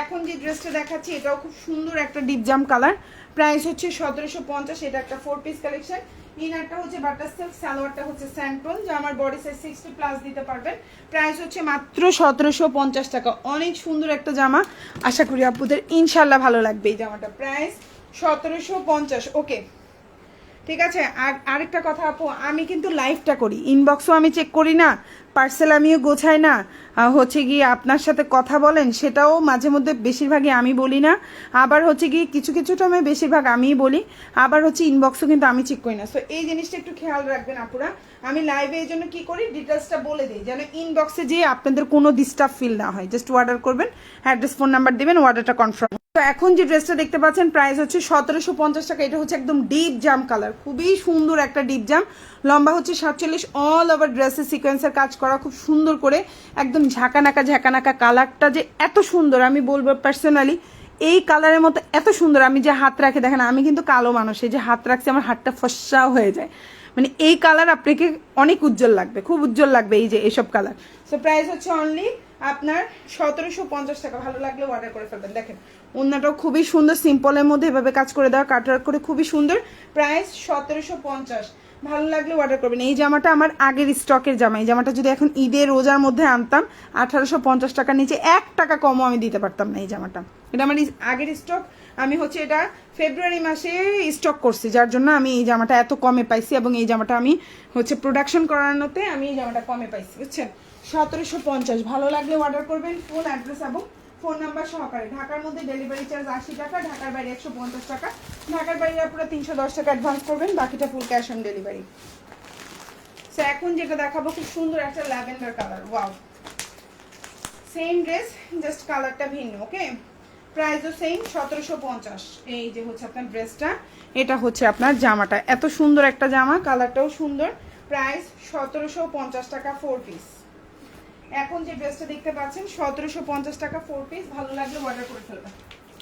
Speaker 1: এখন যে ড্রেসটা দেখাচ্ছি এটাও খুব সুন্দর একটা ডিপজাম কালার, প্রাইস হচ্ছে 1750। এটা একটা 4 পিস কালেকশন, ইনারটা হচ্ছে বাটার সিল্ক, সালোয়ারটা হচ্ছে স্যান্টন, যা আমার বডি সাইজ 60+ দিতে পারবেন। প্রাইস হচ্ছে মাত্র 1750 টাকা। অনেক সুন্দর একটা জামা, আশা করি আপুদের ইনশাল্লাহ ভালো লাগবে এই জামাটা। প্রাইস 1750, ওকে ঠিক আছে। আর আরেকটা কথা আপু, আমি কিন্তু লাইভটা করি, ইনবক্সও আমি চেক করি না, পার্সেল আমিও গোছাই না, হচ্ছে গিয়ে আপনার সাথে কথা বলেন সেটাও মাঝে মধ্যে বেশিরভাগই আমি বলি না, আবার হচ্ছে গিয়ে কিছু কিছুটা আমি বেশিরভাগ আমিই বলি, আবার হচ্ছে ইনবক্সও কিন্তু আমি চেক করি না। সো এই জিনিসটা একটু খেয়াল রাখবেন আপুরা। আমি লাইভে এই জন্য কী করি, ডিটেলসটা বলে দিই যেন ইনবক্সে যেয়ে আপনাদের কোনো ডিস্টার্ব ফিল না হয়। জাস্ট অর্ডার করবেন, অ্যাড্রেস ফোন নাম্বার দেবেন, অর্ডারটা কনফার্ম। তো এখন যে ড্রেসটা দেখতে পাচ্ছেন প্রাইস হচ্ছে 1750 টাকা। এটা হচ্ছে একদম ডিপ জাম কালার, খুবই সুন্দর একটা ডিপ জাম, লম্বা হচ্ছে 47, অল ওভার ড্রেসে সিকোয়েন্সের কাজ করা খুব সুন্দর করে, একদম ঝাঁকানাকা কালারটা যে এত সুন্দর, আমি বলবো পার্সোনালি এই কালারের মতো এত সুন্দর। আমি যে হাত রাখে দেখেন, আমি কিন্তু কালো মানুষ, এই যে হাত রাখছি আমার হাতটা ফসাও হয়ে যায়, মানে এই কালার আপনাকে অনেক উজ্জ্বল লাগবে, খুব উজ্জ্বল লাগবে এই যে এসব কালার। সো প্রাইস হচ্ছে অনলি আপনার 1750 টাকা। ভালো লাগলে অর্ডার করে ফেলবেন। দেখেন ওড়নাটাও খুবই সুন্দর, সিম্পলের মধ্যে এভাবে কাজ করে দেওয়া, কাটওয়ার্ক করে খুবই সুন্দর, প্রাইস 1750। ভালো লাগলে অর্ডার করবেন। এই জামাটা আমার আগের স্টকের জামা, এই জামাটা যদি এখন ঈদের রোজার মধ্যে আনতাম 1850 টাকার নিচে 1 টাকা কমও আমি দিতে পারতাম না এই জামাটা। এটা আমার আগের স্টক, আমি হচ্ছে এটা ফেব্রুয়ারি মাসে স্টক করছি, যার জন্য আমি এই জামাটা এত কমে পাইছি, এবং এই জামাটা আমি হচ্ছে প্রোডাকশন করানোতে আমি এই জামাটা কমে পাইছি, বুঝছেন। 1750। ভালো লাগলে অর্ডার করবেন, ফুল অ্যাড্রেস এবং ফোন নাম্বার সহকারে। ঢাকার মধ্যে ডেলিভারি চার্জ 80 টাকা, ঢাকার বাইরে 150 টাকা, ঢাকার বাইরে আপনারা 310 টাকা অ্যাডভান্স করবেন, বাকিটা full cash on delivery. So এখন যেটা দেখাবো খুব সুন্দর একটা lavender colour, wow, same dress just কালারটা ভিন্ন, ওকে। প্রাইসও সেম 1750। এই যে হচ্ছে আপনার ড্রেসটা, এটা হচ্ছে আপনার জামাটা, এত সুন্দর একটা জামা, কালারটাও সুন্দর, প্রাইস 1750 টাকা 4 পিস। এখন যে ড্রেসটা দেখতে পাচ্ছেন 1750 টাকা 4 পিস, ভালো লাগলে অর্ডার করে ফেলবেন।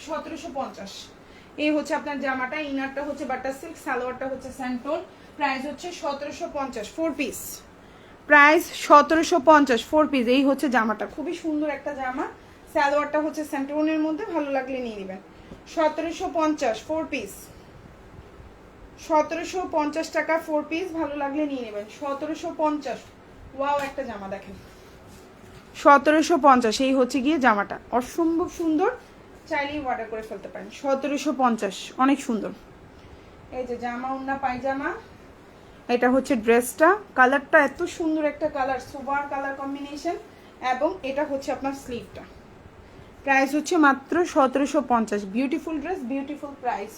Speaker 1: 1750। এই হচ্ছে আপনার জামাটা, ইনারটা হচ্ছে বাটার সিল্ক, সালোয়ারটা হচ্ছে স্যান্টন, প্রাইস হচ্ছে 1750 4 পিস। Price 1750 4 piece. এই হচ্ছে জামাটা, খুবই সুন্দর একটা জামা, সালোয়ারটা হচ্ছে স্যান্টনের মধ্যে, ভালো লাগলে নিয়ে নেবেন। 1750 4 পিস, 1750 টাকা 4 পিস, ভালো লাগলে নিয়ে নেবেন। 1750। ওয়াও একটা জামা দেখেন, 1750। এই হচ্ছে গিয়ে জামাটা, অসম্ভব সুন্দর, চাইলেই অর্ডার করে ফেলতে পারেন। 1750, অনেক সুন্দর। এই যে জামা, ওড়না, পায়জামা, এটা হচ্ছে ড্রেসটা, কালারটা এত সুন্দর একটা কালার, সুপার কালার কম্বিনেশন, এবং এটা হচ্ছে আপনার স্লিভটা। প্রাইস হচ্ছে মাত্র 1750। বিউটিফুল ড্রেস, বিউটিফুল প্রাইস,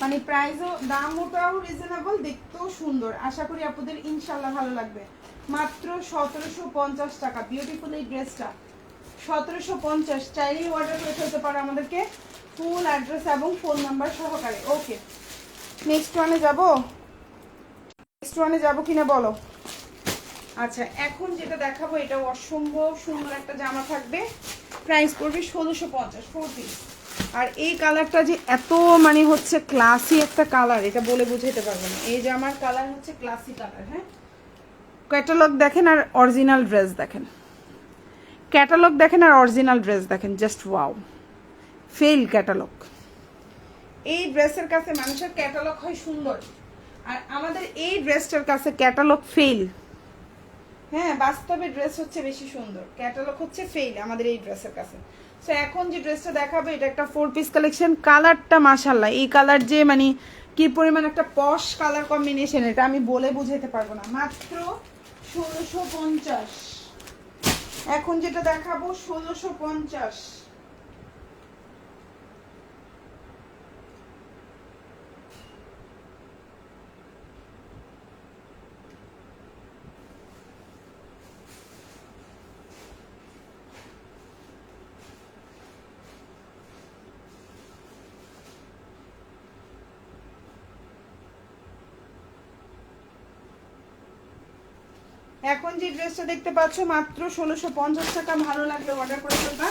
Speaker 1: মানে প্রাইসও দামটাও রিজনেবল, দেখতেও সুন্দর, আশা করি আপনাদের ইনশাল্লাহ ভালো লাগবে। মাত্র 1750 টাকা বিউটিফুল এই ড্রেসটা, 1750। চাইলেই অর্ডার করে ফেলতে পারো আমাদেরকে, ফুল অ্যাড্রেস এবং ফোন নাম্বার সহকারে, ওকে। নেক্সট ওয়ানে যাবো কিনা বলো। আচ্ছা এখন যেটা দেখাবো এটাও অসম্ভব সুন্দর একটা জামা থাকবে, প্রাইস পড়বে 1650 4 পিস। আর এই কালারটা যে এত মানে হচ্ছে ক্লাসি একটা কালার, এটা বলে বুঝাতে পারবো না। এই জামার কালার হচ্ছে ক্লাসি কালার, হ্যাঁ ক্যাটালগ দেখেন আর অরিজিনাল ড্রেস দেখেন, ক্যাটালগ দেখেন আর অরিজিনাল ড্রেস দেখেন, জাস্ট ওয়াও, ফেল ক্যাটালগ। এই ড্রেসের কাছে মানুষের ক্যাটালগ হয় সুন্দর, আর আমাদের এই ড্রেসটার কাছে ক্যাটালগ ফেল। হ্যাঁ, বাস্তবে ড্রেস হচ্ছে বেশি সুন্দর, ক্যাটালগ হচ্ছে ফেল আমাদের এই ড্রেসের কাছে। সো এখন যে ড্রেসটা দেখাবো এটা একটা 4 পিস কালেকশন। কালারটা মাশাআল্লাহ, এই কালার যে মানে কি পরিমাণ একটা পশ কালার কম্বিনেশন, এটা আমি বলে বুঝাইতে পারবো না। মাত্র 1650। এখন যেটা দেখাবো 1650। এখন যে ড্রেসটা দেখতে পাচ্ছ মাত্র 1650 টাকা। ভালো লাগলে অর্ডার করে ফেলবা,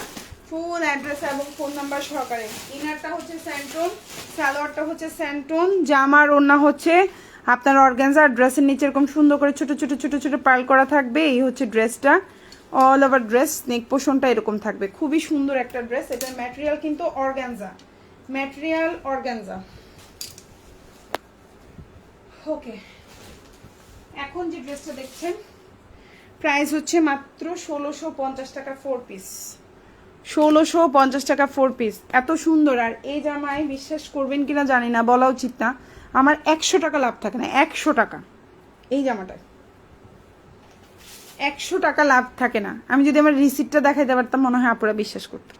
Speaker 1: ফুল অ্যাড্রেস এবং ফোন নাম্বার সহকারে। ইনারটা হচ্ছে স্যান্টন, সালোয়ারটা হচ্ছে স্যান্টন, জামার ওড়না হচ্ছে আপনার অর্গানজা। ড্রেসের নিচে এরকম সুন্দর করে ছোট ছোট ছোট ছোট পার্ল করা থাকবে। এই হচ্ছে ড্রেসটা, অল ওভার ড্রেস, নেক পোর্শনটা এরকম থাকবে। খুবই সুন্দর একটা ড্রেস। এটার ম্যাটেরিয়াল কিন্তু অর্গানজা, ম্যাটেরিয়াল অর্গানজা। ওকে, এখন যে ড্রেসটা দেখছেন প্রাইস হচ্ছে মাত্র 1650 টাকা 4 পিস। 1650 টাকা 4 পিস, এত সুন্দর। আর এই জামায় বিশ্বাস করবেন কিনা জানি না, বলা উচিত না, আমার 100 টাকা লাভ থাকে না। 100 টাকা এই জামাটায় 100 টাকা লাভ থাকে না। আমি যদি আমার রিসিপ্টটা দেখাইতে পারতাম মনে হয় আপনারা বিশ্বাস করতাম।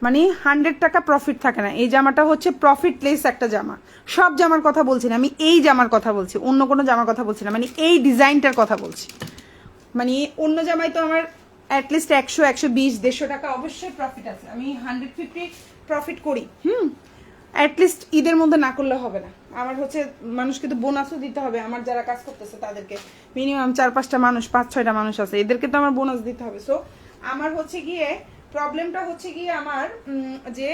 Speaker 1: মানে 100 টাকা প্রফিট থাকে না। এই জামাটা হচ্ছে প্রফিটলেস একটা জামা। সব জামার কথা বলছি না আমি, এই জামার কথা বলছি, অন্য কোনো জামার কথা বলছি না। মানে এই ডিজাইনটার কথা বলছি। মানে অন্য জামাই তো আমার অ্যাটলিস্ট 100, 120, 150 টাকা অবশ্যই প্রফিট আছে। আমি 150 প্রফিট করি। অ্যাটলিস্ট ঈদের মধ্যে না করলে হবে না। আমার হচ্ছে মানুষকে তো বোনাসও দিতে হবে। আমার যারা কাজ করতেছে তাদেরকে মিনিমাম 4-5টা মানুষ, 5-6টা মানুষ আছে, এদেরকে তো আমার বোনাস দিতে হবে। সো আমার হচ্ছে গিয়ে প্রবলেমটা হচ্ছে গিয়ে আমার যে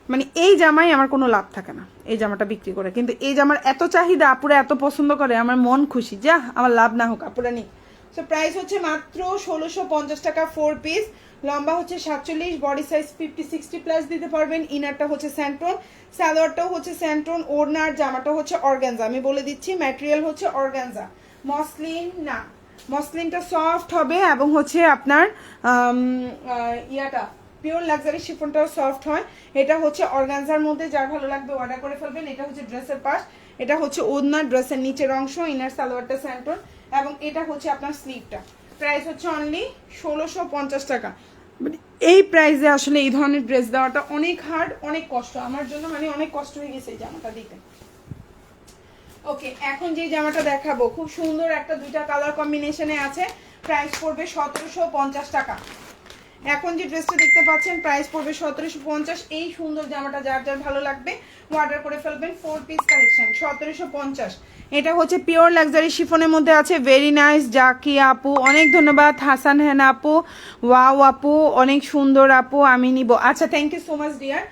Speaker 1: মানে এই জামাই আমার কোনো লাভ থাকে না এই জামাটা বিক্রি করে। কিন্তু এই জামার এত চাহিদা, আপুরা এত পছন্দ করে, আমার মন খুশি। যা আমার লাভ না হোক, আপুরা নিক। সো প্রাইস হচ্ছে মাত্র 1650 টাকা 4 পিস। লম্বা হচ্ছে 47, বডি সাইজ 50-60 প্লাস দিতে পারবেন। ইনারটা হচ্ছে স্যান্টন, সালোয়ারটাও হচ্ছে স্যান্টন, ওড়নার জামাটা হচ্ছে অর্গানজা। আমি বলে দিচ্ছি ম্যাটেরিয়াল হচ্ছে অর্গানজা, মসলিন না। মসলিনটা সফট হবে এবং হচ্ছে আপনার ইয়াটা পিওর লাক্সারি শিফনটাও সফট হয়। এটা হচ্ছে অর্গানজার মধ্যে, যার ভালো লাগবে অর্ডার করে ফেলবেন। এটা হচ্ছে ড্রেসের পাশ, এটা হচ্ছে ওড়না, ড্রেসের নিচের অংশ, ইনার সালোয়ারটা স্যান্টন, এবং এটা হচ্ছে আপনার স্লিভটা। প্রাইস হচ্ছে অনলি 1650 টাকা। এই প্রাইসে আসলে এই ধরনের ড্রেস দেওয়াটা অনেক হার্ড, অনেক কষ্ট আমার জন্য। মানে অনেক কষ্ট হয়ে গেছে এই জামাটা দিতে। ওকে, এখন যে জামাটা দেখাবো খুব সুন্দর একটা, 2টা কালার কম্বিনেশনে আছে। প্রাইস পড়বে 1750 টাকা। এখন যে ড্রেসটা দেখতে পাচ্ছেন প্রাইস পড়বে 1750। এই সুন্দর জামাটা যার যার ভালো লাগবে অর্ডার করে ফেলবেন। 4 পিস কালেকশন 1750। এটা হচ্ছে পিওর লাক্সারি শিফনের মধ্যে আছে। ভেরি নাইস জাকি আপু, অনেক ধন্যবাদ। হাসান হেনা আপু, ওয়াও আপু, অনেক সুন্দর আপু, আমি নিব। আচ্ছা, thank you so much dear.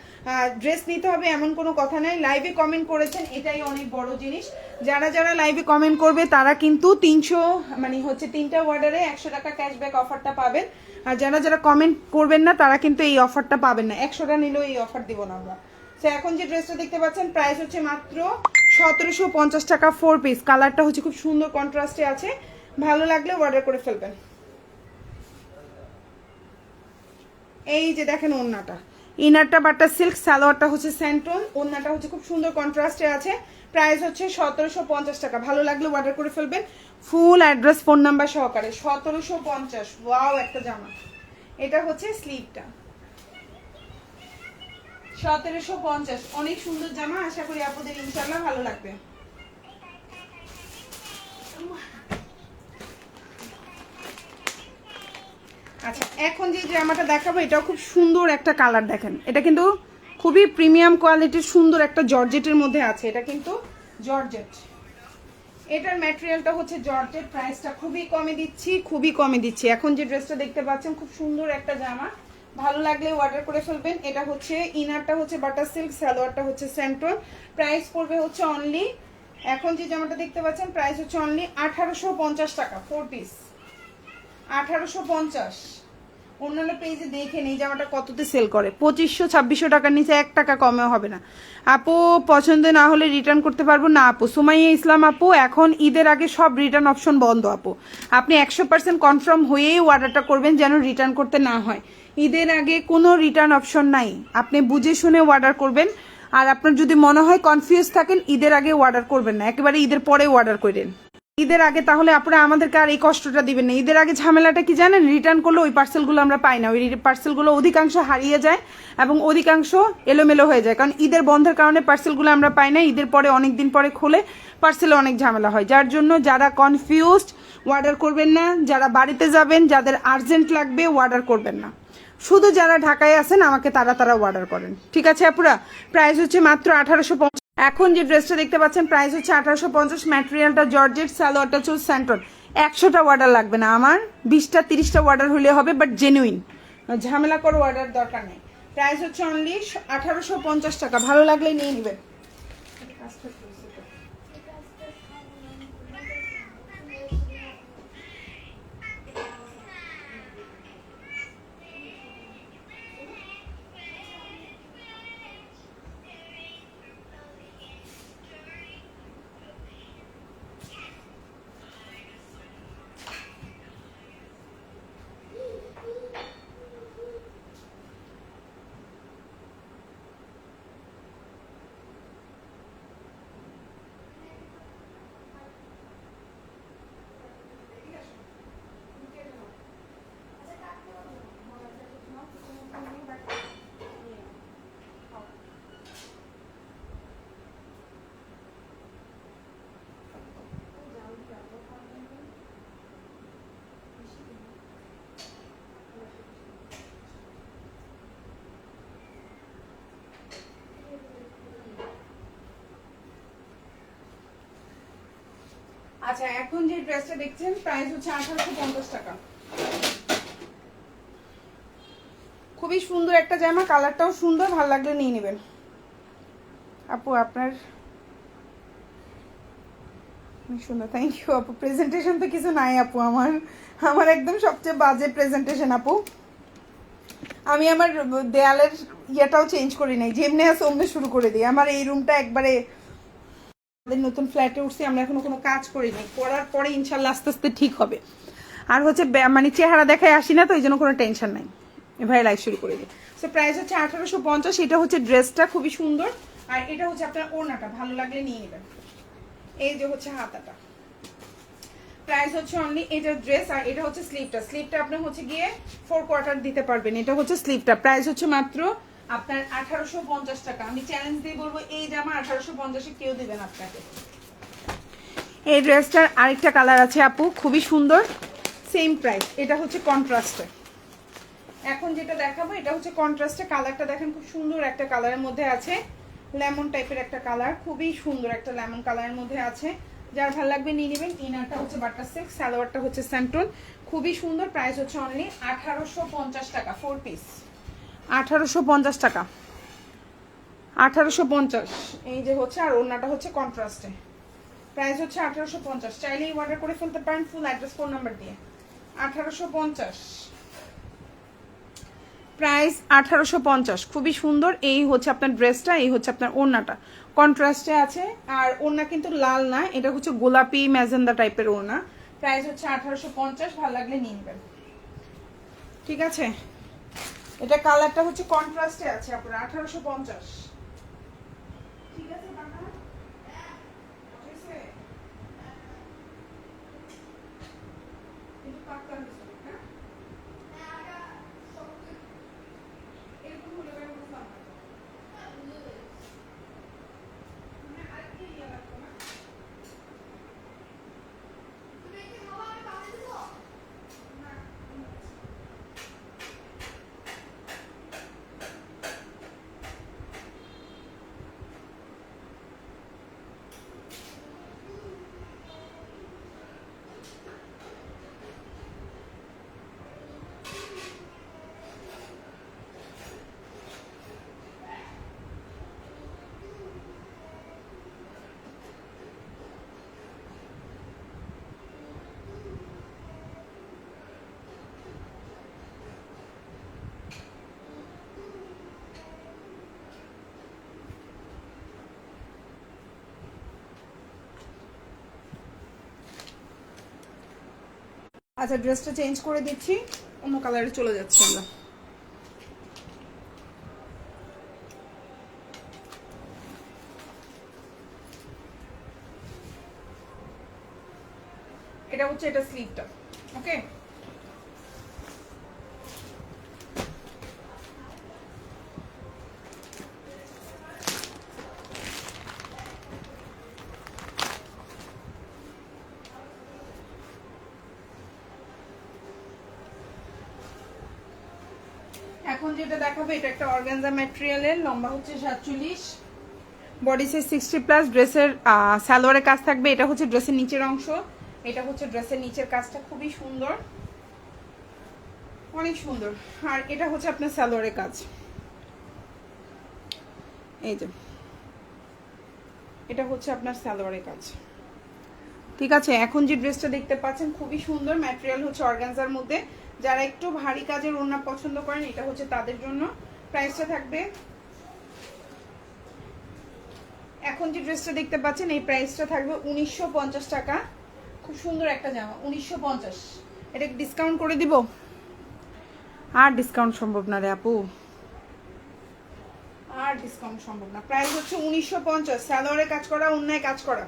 Speaker 1: Dress নিতে হবে এমন কোনো কথা নাই। লাইভে কমেন্ট করেছেন, এটাই অনেক বড় জিনিস। যারা যারা লাইভে কমেন্ট করবে তারা কিন্তু 300 মানে হচ্ছে 3টা অর্ডারে 100 টাকা ক্যাশব্যাক অফারটা পাবেন। আর যারা যারা কমেন্ট করবেন না তারা কিন্তু এই অফারটা পাবেন না। 100টা নিলেও এই অফার দিব না আমরা। তো এখন যে ড্রেসটা দেখতে পাচ্ছেন প্রাইস হচ্ছে মাত্র 1750 টাকা 4 পিস। কালারটা হচ্ছে খুব সুন্দর কন্ট্রাস্টে আছে, ভালো লাগলে অর্ডার করে ফেলবেন। এই যে দেখেন ওড়নাটা, ইনারটা বাটার সিল্ক, সালোয়ারটা হচ্ছে স্যান্টন, ওড়নাটা হচ্ছে খুব সুন্দর কন্ট্রাস্টে আছে। প্রাইস হচ্ছে 1750 টাকা। ভালো লাগলে অর্ডার করে ফেলবেন, ফুল অ্যাড্রেস ফোন নাম্বার সহকারে। 1750। ওয়াও একটা জামা। এটা হচ্ছে স্লিভটা। 1750, অনেক সুন্দর জামা। আশা করি আপনাদের ইনশাআল্লাহ ভালো লাগবে। আচ্ছা, এখন যে জামাটা দেখাবো এটাও খুব সুন্দর একটা কালার। দেখেন এটা কিন্তু খুবই প্রিমিয়াম কোয়ালিটির সুন্দর একটা জর্জেটের মধ্যে আছে। এটা কিন্তু জর্জেট, এটার ম্যাটেরিয়ালটা হচ্ছে জর্জেট। প্রাইসটা খুবই কমে দিচ্ছি, খুবই কমে দিচ্ছি। এখন যে ড্রেসটা দেখতে পাচ্ছেন খুব সুন্দর একটা জামা, ভালো লাগলে অর্ডার করে ফেলবেন। এটা হচ্ছে ইনারটা হচ্ছে বাটার সিল্ক, সালোয়ারটা হচ্ছে স্যান্টন। প্রাইস পড়বে হচ্ছে অনলি এখন যে জামাটা দেখতে পাচ্ছেন প্রাইস হচ্ছে অনলি 1850 টাকা 4 পিস, 1850। অন্যান্য পেজে দেখেন এই জামাটা কততে সেল করে, 2500-2600 টাকার নিচে 1 টাকা কমেও হবে না। আপু পছন্দ না হলে রিটার্ন করতে পারবো না আপু? সুমাইয়া ইসলাম আপু, এখন ঈদের আগে সব রিটার্ন অপশন বন্ধ আপু। আপনি 100% কনফার্ম হয়েই অর্ডারটা করবেন যেন রিটার্ন করতে না হয়। ঈদের আগে কোনো রিটার্ন অপশন নাই, আপনি বুঝে শুনে অর্ডার করবেন। আর আপনার যদি মনে হয় কনফিউজ থাকেন, ঈদের আগে অর্ডার করবেন না, একেবারে ঈদের পরে অর্ডার করেন। ঈদের আগে তাহলে আপনারা আমাদেরকে আর এই কষ্টটা দিবেন না। ঈদের আগে ঝামেলাটা কি জানেন, রিটার্ন করলে ওই পার্সেলগুলো আমরা পাই না, ওই পার্সেলগুলো অধিকাংশ হারিয়ে যায় এবং অধিকাংশ এলোমেলো হয়ে যায়, কারণ ঈদের বন্ধের কারণে পার্সেলগুলো আমরা পাই না। ঈদের পরে অনেক দিন পরে খুলে পার্সেলে অনেক ঝামেলা হয়, যার জন্য যারা কনফিউজড অর্ডার করবেন না, যারা বাড়িতে যাবেন, যাদের আর্জেন্ট লাগবে অর্ডার করবেন না। শুধু যারা ঢাকায় আছেন আমাকে তারা অর্ডার করেন, ঠিক আছে আপুরা? প্রাইস হচ্ছে মাত্র 1850। এখন যে ড্রেসটা দেখতে পাচ্ছেন প্রাইস হচ্ছে 1850। ম্যাটেরিয়ালটা জর্জেট, সালোয়ারটা হচ্ছে স্যান্টন। 100টা অর্ডার লাগবে না আমার, 20টা 30টা অর্ডার হলে হবে, বাট জেনুইন, ঝামেলা করে অর্ডার দরকার নেই। প্রাইস হচ্ছে অনলি 1850 টাকা, ভালো লাগলে নিয়ে নেবেন। আচ্ছা, এখন যে ড্রেসটা দেখছেন প্রাইস হচ্ছে 1850 টাকা। খুবই সুন্দর একটা জামা, কালারটাও সুন্দর, ভালো লাগলে নিয়ে নেবেন। আপু আপনার সুন্দর, থ্যাংক ইউ আপু। প্রেজেন্টেশন তো কিছু নাই আপু, আমার একদম সবচেয়ে বাজে প্রেজেন্টেশন আপু। আমি আমার দেয়ালের ইয়েটাও চেঞ্জ করি নাই, যেমনি আছে অমনি শুরু করে দিই। আমার এই রুমটা একবারে, নতুন ফ্ল্যাটে উঠছি আমরা, এখনো কোনো কাজ করিনি, করার পরে ইনশাল্লাহ আস্তে আস্তে ঠিক হবে। আর হচ্ছে মানে চেহারা দেখায় আসি না তো, এই জন্য কোনো টেনশন নাই। এভাবে লাইভ শুরু করে দিই। সো প্রাইস হচ্ছে 1850। এটা হচ্ছে ড্রেসটা খুবই সুন্দর, আর এটা হচ্ছে আপনার ওড়নাটা, ভালো লাগলে নিয়ে নেবেন। এই যে হচ্ছে হাতাটা, প্রাইস হচ্ছে অনলি, এটা ড্রেস, আর এটা হচ্ছে স্লিভটা। স্লিভটা আপনি হচ্ছে গিয়ে 4 কোয়ার্টার দিতে পারবেন। এটা হচ্ছে স্লিভটা, প্রাইস হচ্ছে মাত্র আপনার 1850 টাকা। আমি চ্যালেঞ্জ দিয়ে বলবো এই জামা 1850-এ কেউ দিবেন আপনাকে। এই ড্রেসটার আরেকটা কালার আছে আপু, খুবই সুন্দর, সেম প্রাইস। এটা হচ্ছে কন্ট্রাস্টে। এখন যেটা দেখাবো এটা হচ্ছে কন্ট্রাস্টে। কালারটা দেখেন, খুব সুন্দর একটা কালারের মধ্যে আছে, লেমন টাইপের একটা কালার, খুবই সুন্দর একটা লেমন কালারের মধ্যে আছে। যার ভালো লাগবে নিয়ে নেবেন। ইনারটা হচ্ছে বাটার সিল্ক, সালোয়ারটা হচ্ছে স্যান্টন, খুবই সুন্দর। প্রাইস হচ্ছে অনলি 1850 টাকা, 4 পিস, 1850 টাকা, 1850। এই যে হচ্ছে, আর ওড়নাটা হচ্ছে কন্ট্রাস্টে। প্রাইস হচ্ছে 1850। চাইলেই অর্ডার করে ফেলতে পারেন ফুল অ্যাড্রেস ফোন নাম্বার দিয়ে। 1850 প্রাইস, 1850, খুবই সুন্দর। এই হচ্ছে আপনার ড্রেসটা, এই হচ্ছে আপনার ওড়নাটা, কন্ট্রাস্টে আছে। আর ওড়না কিন্তু লাল না, এটা হচ্ছে গোলাপি ম্যাজেন্ডা টাইপের ওড়না। প্রাইস হচ্ছে 1850, ভালো লাগলে নিয়ে নেবেন, ঠিক আছে? এটা কালারটা হচ্ছে কন্ট্রাস্টে আছে আপনার, 1850, ঠিক আছে? আচ্ছা ড্রেসটা চেঞ্জ করে দিচ্ছি, অন্য কালারে চলে যাচ্ছি আমরা। এটা হচ্ছে এটা স্লিভটা, ওকে। এখন যেটা দেখাবো এটা একটা অর্গানজা ম্যাটেরিয়ালের, লম্বা হচ্ছে 47, বডি সাইজ 60+, ড্রেসের সালোয়ারের কাজ থাকবে। এটা হচ্ছে ড্রেসের নিচের অংশ, এটা হচ্ছে ড্রেসের নিচের কাজটা খুবই সুন্দর, অনেক সুন্দর। আর এটা হচ্ছে আপনার সালোয়ারের কাজ, এই যে এটা হচ্ছে আপনার সালোয়ারের কাজ, ঠিক আছে। এখন যে ড্রেসটা দেখতে পাচ্ছেন খুবই সুন্দর, ম্যাটেরিয়াল হচ্ছে অর্গানজার মধ্যে। যারা একটু ভারী কাজের ওড়না পছন্দ করেন এটা হচ্ছে তাদের জন্য। প্রাইসটা থাকবে, এখন যে ড্রেসটা দেখতে পাচ্ছেন এই প্রাইসটা থাকবে 1950 টাকা। খুব সুন্দর একটা জামা, 1950। এটা ডিসকাউন্ট করে দিব? আর ডিসকাউন্ট সম্ভব না রে আপু, আর ডিসকাউন্ট সম্ভব না। প্রাইস হচ্ছে 1950, সালোয়ারে কাজ করা, ওড়নায় কাজ করা।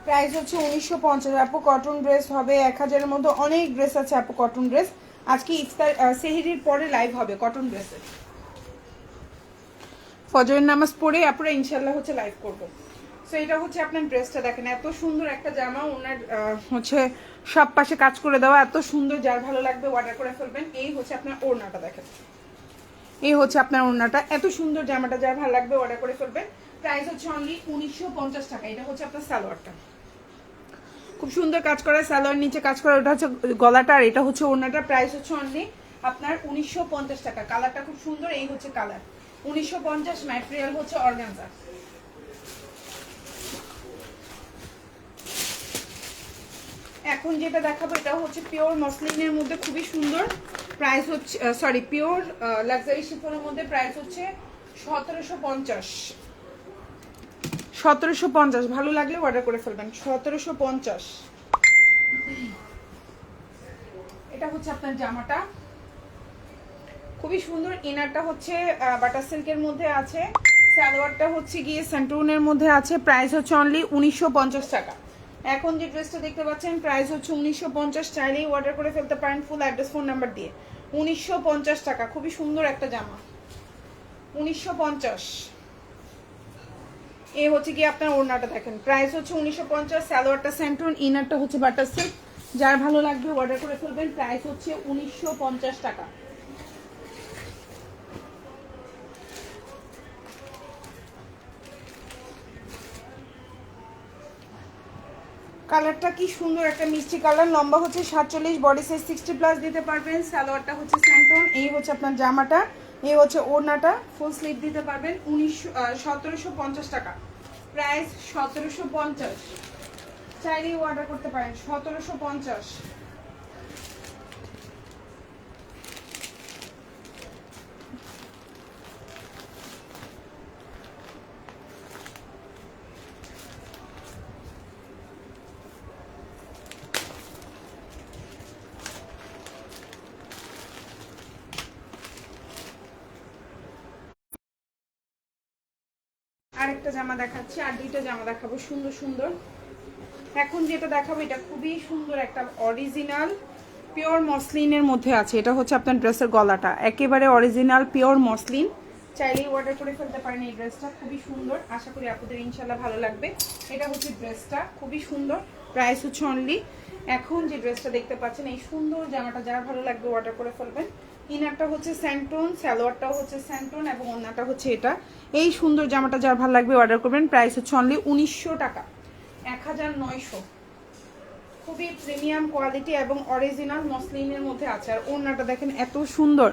Speaker 1: প্রাইস হচ্ছে 1950। আপু কটন ড্রেস হবে 1000-এর মধ্যে, অনেক ড্রেস আছে আপু কটন ড্রেস। আজকে ইফতার সেহরির পরে লাইভ হবে কটন ড্রেসের, ফজরের নামাজ পড়ে আপুরা ইনশাল্লাহ হচ্ছে লাইভ করবো। সো এটা হচ্ছে আপনার ড্রেসটা দেখেন, এত সুন্দর একটা জামা, ওনার হচ্ছে সব পাশে কাজ করে দেওয়া, এত সুন্দর। যার ভালো লাগবে অর্ডার করে ফেলবেন। এই হচ্ছে আপনার ওড়নাটা দেখেন, এই হচ্ছে আপনার ওড়নাটা, এত সুন্দর জামাটা। যার ভালো লাগবে অর্ডার করে ফেলবেন। প্রাইস হচ্ছে অনলি 1950 টাকা। এটা হচ্ছে আপনার সালোয়ারটা, খুব সুন্দর কাজ করা, সালোয়ার নিচে কাজ করা, ওটা হচ্ছে গলাটা, আর এটা হচ্ছে ওড়নাটা। প্রাইস হচ্ছে অনলি আপনার 1950 টাকা। কালারটা খুব সুন্দর, এই হচ্ছে কালার, 1950। ম্যাটেরিয়াল হচ্ছে অর্গানজা। এখন যেটা দেখাবো এটা হচ্ছে পিওর মসলিনের মধ্যে, খুবই সুন্দর। প্রাইস হচ্ছে সরি পিওর লাক্সারি শিফনের মধ্যে। প্রাইস হচ্ছে 1750। 1750, ভালো লাগলে অর্ডার করে ফেলবেন। 1750। এটা হচ্ছে আপনার জামাটা, খুবই সুন্দর। ইনারটা হচ্ছে বাটার সিল্কের মধ্যে আছে, সালোয়ারটা হচ্ছে গিয়ে স্যান্টুনের মধ্যে আছে। প্রাইস হচ্ছে অনলি 1950 টাকা। এখন যে ড্রেসটা দেখতে পাচ্ছেন প্রাইস হচ্ছে 1950। চাইলেই অর্ডার করে ফেলতে পারেন ফুল অ্যাড্রেস ফোন নাম্বার দিয়ে। 1950 টাকা, খুবই সুন্দর একটা জামা, 1950। এই হচ্ছে কি আপনার ওড়নাটা দেখেন, প্রাইস হচ্ছে 1950। সালোয়ারটা স্যান্টুন, ইনারটা হচ্ছে বাটার সিল্ক। যার ভালো লাগবে অর্ডার করে ফেলবেন। প্রাইস হচ্ছে 1950 টাকা। কালারটা কি সুন্দর, একটা মিষ্টি কালার, লম্বা হচ্ছে 47, বডি সাইজ 60+ দিতে পারবেন। সালোয়ারটা হচ্ছে স্যান্টন, এই হচ্ছে আপনার জামাটা, এই হচ্ছে ওড়নাটা, ফুল স্লিভ দিতে পারবেন। 1750 টাকা। প্রাইস 1750। চাইলেই অর্ডার করতে পারেন। 1750। আরেকটা জামা দেখাচ্ছি, আর দুইটা জামা দেখাবো সুন্দর সুন্দর। এখন যেটা দেখাবো এটা খুবই সুন্দর একটা অরিজিনাল পিওর মসলিনের মধ্যে আছে। এটা হচ্ছে আপনার ড্রেসের গলাটা একেবারে অরিজিনাল পিওর মসলিন, চাইলেই অর্ডার করে ফেলতে পারেন। এই ড্রেসটা খুবই সুন্দর, আশা করি আপনাদের ইনশাল্লাহ ভালো লাগবে। এটা হচ্ছে ড্রেসটা খুবই সুন্দর, প্রাইস হচ্ছে অনলি। এখন যে ড্রেসটা দেখতে পাচ্ছেন এই সুন্দর জামাটা যার ভালো লাগবে অর্ডার করে ফেলবেন। ইনারটা হচ্ছে স্যান্টোন, সালোয়ারটাও হচ্ছে স্যান্টোন এবং ওড়নাটা হচ্ছে এটা। এই সুন্দর জামাটা যার ভালো লাগবে অর্ডার করবেন, প্রাইস হচ্ছে অনলি 1900 টাকা, 1900। খুবই প্রিমিয়াম কোয়ালিটি এবং অরিজিনাল মসলিনের মধ্যে আছে। আর ওড়নাটা দেখেন এত সুন্দর,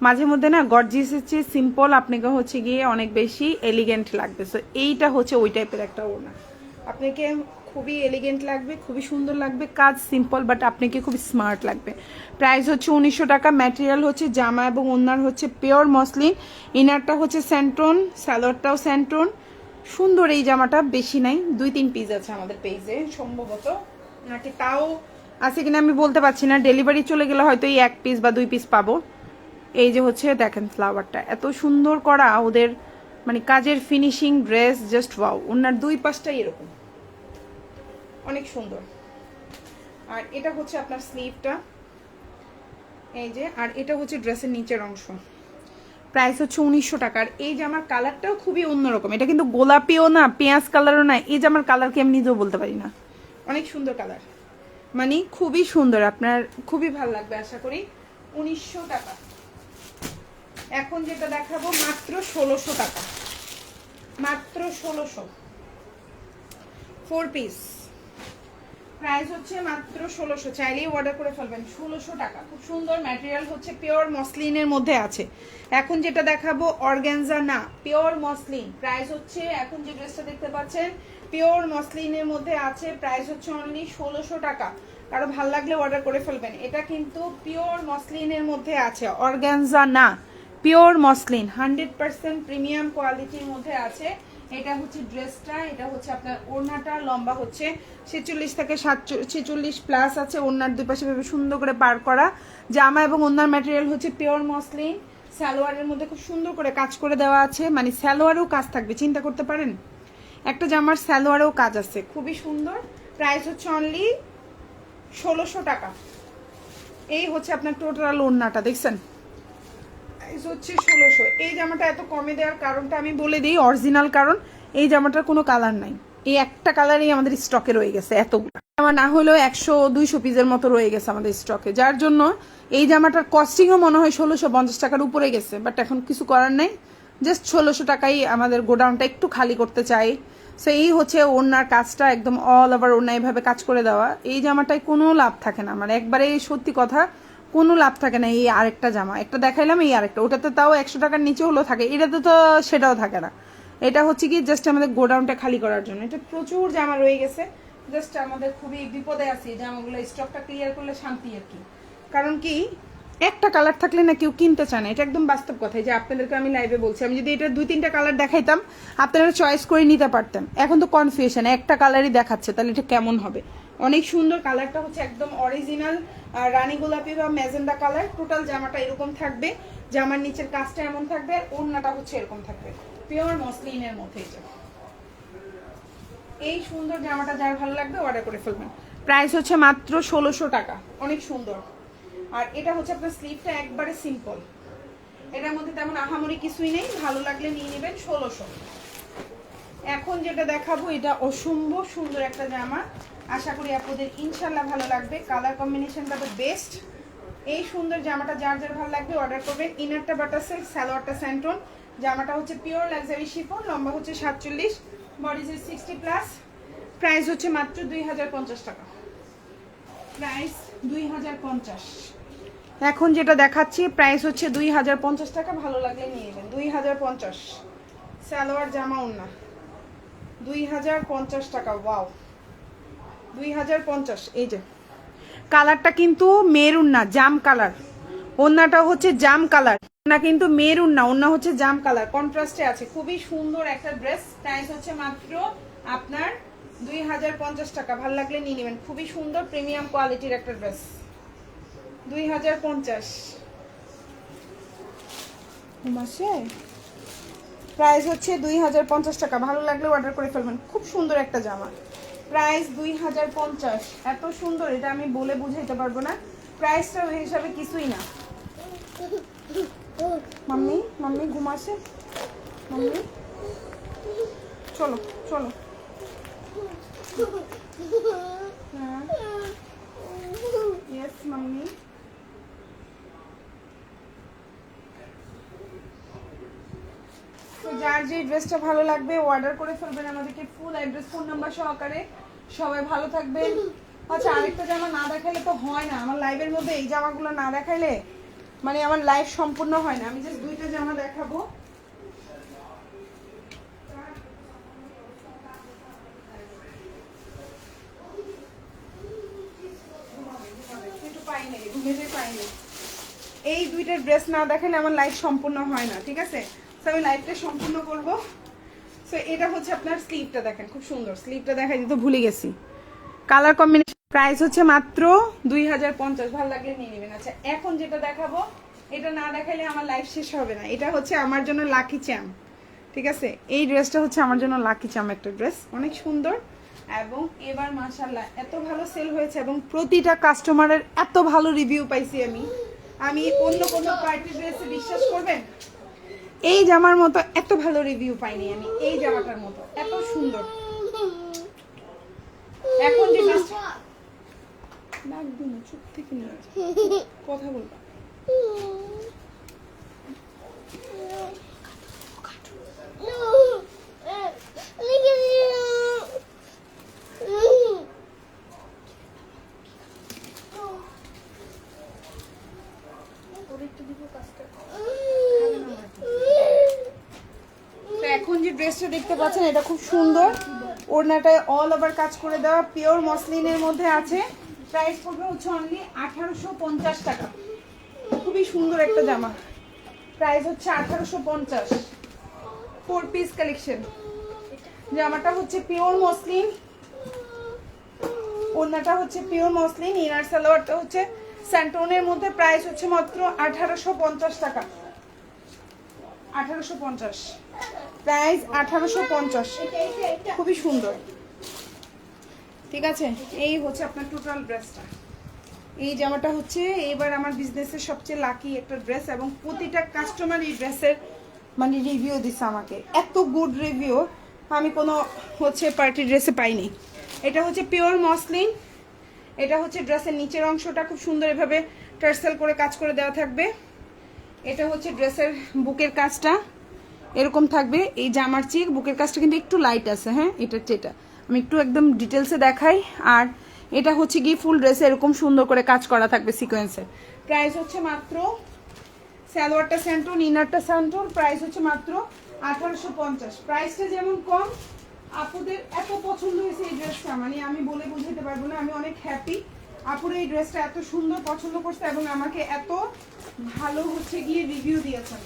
Speaker 1: মাঝে মধ্যে না গর্জিয়াসের চেয়ে সিম্পল আপনাকে হচ্ছে গিয়ে অনেক বেশি এলিগেন্ট লাগবে। সো এইটা হচ্ছে ওই টাইপের একটা ওড়না, আপনাকে খুবই এলিগেন্ট লাগবে, খুবই সুন্দর লাগবে, কাজ সিম্পল বাট আপনাকে খুব স্মার্ট লাগবে। প্রাইস হচ্ছে 1900 টাকা। ম্যাটেরিয়াল হচ্ছে জামা এবং ওড়নার হচ্ছে পিওর মসলিন, ইনারটা হচ্ছে স্যান্টন, সালোয়ারটাও স্যান্টন। সুন্দর এই জামাটা, বেশি নাই, 2-3 পিস আছে আমাদের পেজে সম্ভবত, নাকি তাও আছে কিনা আমি বলতে পারছি না। ডেলিভারি চলে গেলে হয়তো এই 1 পিস বা 2 পিস পাবো। এই যে হচ্ছে দেখেন ফ্লাওয়ারটা এত সুন্দর করা ওদের, মানে কাজের ফিনিশিং, ড্রেস জাস্ট ওয়াও। ওনার 2 পাশটাই এরকম অনেক সুন্দর। আর এটা হচ্ছে আপনার স্লিভটা, এই যে। আর এটা হচ্ছে ড্রেসের নিচের অংশ, প্রাইস হচ্ছে 1900 টাকা। আর এই জামার কালারটাও খুবই অন্যরকম, এটা কিন্তু গোলাপিও না পেঁয়াজ কালারও না, এই জামার কালার কি আমি নিজেও বলতে পারি না, অনেক সুন্দর কালার, মানে খুবই সুন্দর, আপনার খুবই ভালো লাগবে আশা করি। 1900 টাকা। এখন যেটা দেখাবো মাত্র 1600 টাকা, মাত্র 1600, 4 পিস, প্রাইস হচ্ছে মাত্র 1600, চাইলেই অর্ডার করে ফেলবেন। 1600 টাকা, খুব সুন্দর ম্যাটেরিয়াল হচ্ছে পিওর মসলিনের মধ্যে আছে। এখন যেটা দেখাবো অর্গানজা না, পিওর মসলিন, প্রাইস হচ্ছে এখন যে ড্রেসটা দেখতে পাচ্ছেন পিওর মসলিনের মধ্যে আছে, প্রাইস হচ্ছে অনলি 1600 টাকা। কারো ভাল লাগলে অর্ডার করে ফেলবেন। এটা কিন্তু পিওর মসলিনের মধ্যে আছে, অর্গানজা না, পিওর মসলিন, 100% প্রিমিয়াম কোয়ালিটির মধ্যে আছে। এটা হচ্ছে ড্রেসটা, এটা হচ্ছে আপনার ওড়নাটা, লম্বা হচ্ছে 46 থেকে 46 প্লাস আছে। ওড়নার দুই পাশে ভাবে সুন্দর করে পার করা। জামা এবং ওড়নার ম্যাটেরিয়াল হচ্ছে পিওর মসলিন, সালোয়ারের মধ্যে খুব সুন্দর করে কাজ করে দেওয়া আছে, মানে সালোয়ারেও কাজ থাকবে, চিন্তা করতে পারেন একটা জামার সালোয়ারেও কাজ আছে, খুবই সুন্দর। প্রাইস হচ্ছে অনলি 1600 টাকা। এই হচ্ছে আপনার টোটাল ওড়নাটা, দেখছেন হচ্ছে 1600। এই জামাটা এত কমে দেওয়ার কারণটা আমি বলে দিই, অরিজিনাল কারণ এই জামাটার কোনো কালার নাই, এই একটা কালারই আমাদের স্টকে রয়ে গেছে, এতগুলো জামা না হলেও 100-200 পিসের মতো রয়ে গেছে আমাদের স্টকে, যার জন্য এই জামাটার কস্টিংও মনে হয় 1650 টাকার উপরে গেছে, বাট এখন কিছু করার নাই, জাস্ট 1600 টাকাই আমাদের গোডাউনটা একটু খালি করতে চাই। সো এই হচ্ছে ওড়নার কাজটা, একদম অল ওভার ওড়না এইভাবে কাজ করে দেওয়া। এই জামাটায় কোনো লাভ থাকে না, মানে একবারে সত্যি কথা, কোনো লাভ থাকে না। এই আরেকটা জামা একটা দেখাইলাম, এই আরেকটা, ওটাতে তাও 100 টাকার নিচে হলেও থাকে, এটাতে তো সেটাও থাকে না। এটা হচ্ছে কি জাস্ট আমাদের গোডাউনটা খালি করার জন্য। এটা প্রচুর জামা রয়ে গেছে, জাস্ট আমাদের খুবই বিপদে আছি, জামাগুলো স্টকটা ক্লিয়ার করলে শান্তি আর কি। কারণ কি একটা কালার থাকলে না কেউ কিনতে চায় না, এটা একদম বাস্তব কথা। যে আপনাদেরকে আমি লাইভে বলছি, আমি যদি এটা 2-3টা কালার দেখাইতাম আপনারা চয়েস করে নিতে পারতেন, এখন তো কনফিউশন, একটা কালারই দেখাচ্ছে, তাহলে এটা কেমন হবে। অনেক সুন্দর কালারটা হচ্ছে একদম অরিজিনাল রানী গোলাপি বা ম্যাজেন্ডা কালার। টোটাল জামাটা এরকম থাকবে, জামার নিচের কাজটা এমন থাকবে, আর ওড়নাটা হচ্ছে এরকম থাকবে পিওর মসলিনের মধ্যে। এই সুন্দর জামাটা যার ভালো লাগবে অর্ডার করে ফেলবেন, প্রাইস হচ্ছে মাত্র 1600 টাকা, অনেক সুন্দর। আর এটা হচ্ছে আপনার স্লিভটা একবারে সিম্পল, এটার মধ্যে তেমন আহামরি কিছুই নেই, ভালো লাগলে নিয়ে নেবেন 1600। এখন যেটা দেখাবো এটা অসম্ভব সুন্দর একটা জামা, আশা করি আপনাদের ইনশাল্লাহ ভালো লাগবে, কালার কম্বিনেশনটা তো বেস্ট। এই সুন্দর জামাটা যার যার ভালো লাগবে অর্ডার করবেন। ইনারটা বাটা সিল্ক, সালোয়ারটা স্যান্টন, জামাটা হচ্ছে পিওর লাক্সারি শিফন, লম্বা হচ্ছে 47, বডি সাইজ 60 প্লাস, প্রাইস হচ্ছে মাত্র 2050 টাকা, প্রাইস 2050। এখন যেটা দেখাচ্ছি প্রাইস হচ্ছে 2050 টাকা, ভালো লাগলে নিয়ে নেবেন। 2050 সালোয়ার জামা ওড়না 2050 টাকা, ওয়াও 2050। এই যে কালারটা কিন্তু মেরুন না, জাম কালার, ওড়নাটা হচ্ছে জাম কালার না, কিন্তু মেরুন না, ওড়না হচ্ছে জাম কালার, কন্ট্রাস্টে আছে, খুবই সুন্দর একটা ড্রেস। প্রাইস হচ্ছে মাত্র আপনার 2050 টাকা, ভালো লাগলে নিয়ে নেবেন, খুবই সুন্দর প্রিমিয়াম কোয়ালিটির একটা ড্রেস, 2050 মাসে। প্রাইস হচ্ছে 2050 টাকা, ভালো লাগলে অর্ডার করে ফেলবেন, খুব সুন্দর একটা জামা। প্রাইস 2050। এত সুন্দর, এটা আমি বলে বুঝাইতে পারবো না, প্রাইসটা ওই হিসাবে কিছুই না। মাম্মি মাম্মি ঘুমাসে, মাম্মি চলো চলো। হ্যাঁ ইয়েস মাম্মি। তো যার যে ড্রেসটা ভালো লাগবে অর্ডার করে ফেলবেন আমাদেরকে, ফুল অ্যাড্রেস ফোন নাম্বার সহকারে। সবাই ভালো থাকবেন। আচ্ছা, আরেকটা জামা না দেখাইলে তো হয় না, আমার লাইভের মধ্যে এই জামাগুলো না দেখাইলে মানে আমার লাইভ সম্পূর্ণ হয় না। আমি জাস্ট দুইটা জামা দেখাবো। এই দুইটা ড্রেস না দেখালে আমার লাইভ সম্পূর্ণ হয় না, ঠিক আছে? তো আমি লাইভটা সম্পূর্ণ করব। সো এটা হচ্ছে আপনার স্লিভটা, দেখেন খুব সুন্দর, স্লিভটা দেখাই দিতে ভুলে গেছি। কালার কম্বিনেশন, প্রাইস হচ্ছে মাত্র 2050। ভালো লাগলে নিয়ে নেবেন। আচ্ছা, এখন যেটা দেখাবো এটা না দেখালে আমার লাইফ শেষ হবে না। এটা হচ্ছে আমার জন্য লাকি চ্যাম, ঠিক আছে? এই ড্রেসটা হচ্ছে আমার জন্য লাকি চ্যাম একটা ড্রেস, অনেক সুন্দর। এবং এবার মাশাআল্লাহ এত ভালো সেল হয়েছে এবং প্রতিটা কাস্টমারের এত ভালো রিভিউ পাইছি আমি অন্য কোনো পার্টি ড্রেসে বিশ্বাস করবেন এই জামার মতো এত ভালো রিভিউ পাইনি আমি, এই জামাটার মতো এত সুন্দর। এখন যে ড্রেসটা লাগবে না, চুপ থেকে নিয়ে কথা বলবা। এখন যে ড্রেসটা দেখতে পাচ্ছেন এটা খুব সুন্দর, ওড়নাটায় অল ওভার কাজ করে দেওয়া, পিওর মসলিনের মধ্যে আছে। প্রাইস পড়বে হচ্ছে অনলি 1850 টাকা। খুবই সুন্দর একটা জামা, প্রাইস হচ্ছে 1850। 4 পিস কালেকশন। জামাটা হচ্ছে পিওর মসলিন, ওড়নাটা হচ্ছে পিওর মসলিন, ইনার সালোয়ারটা হচ্ছে স্যান্টোনের মধ্যে। প্রাইস হচ্ছে মাত্র 1850 টাকা। 1850, প্রাইস 1850। খুবই সুন্দর, ঠিক আছে? এই হচ্ছে আপনার টোটাল ড্রেসটা। এই জামাটা হচ্ছে এবার আমার বিজনেসের সবচেয়ে লাকি একটা ড্রেস এবং প্রতিটা কাস্টমার এই ড্রেসের মানে রিভিউ দিচ্ছে আমাকে, এত গুড রিভিউ আমি কোনো হচ্ছে পার্টি ড্রেসে পাইনি। এটা হচ্ছে পিওর মসলিন, এটা হচ্ছে ড্রেসের নিচের অংশটা খুব সুন্দর এভাবে টার্সেল করে কাজ করে দেওয়া থাকবে। এটা হচ্ছে ড্রেসের বুকের কাজটা এরকম থাকবে, এই জামার চিক বুকের কাজটা কিন্তু একটু লাইট আছে। হ্যাঁ, এটা আমি একটু একদম ডিটেলসে দেখাই। আর এটা হচ্ছে কি ফুল ড্রেসে এরকম সুন্দর করে কাজ করা থাকবে সিকোয়েন্সের। প্রাইস হচ্ছে মাত্র, সালোয়ারটা স্যান্টন, ইনারটা স্যান্টন, প্রাইস হচ্ছে মাত্র 1850। প্রাইসটা যেমন কম, আপুদের এত পছন্দ হয়েছে এই ড্রেসটা, মানে আমি বলে বুঝাতে পারবো না। আমি অনেক হ্যাপি, আপুরা এই ড্রেসটা এত সুন্দর পছন্দ করছে এবং আমাকে এত ভালো হচ্ছে গিয়ে রিভিউ দিয়েছেন,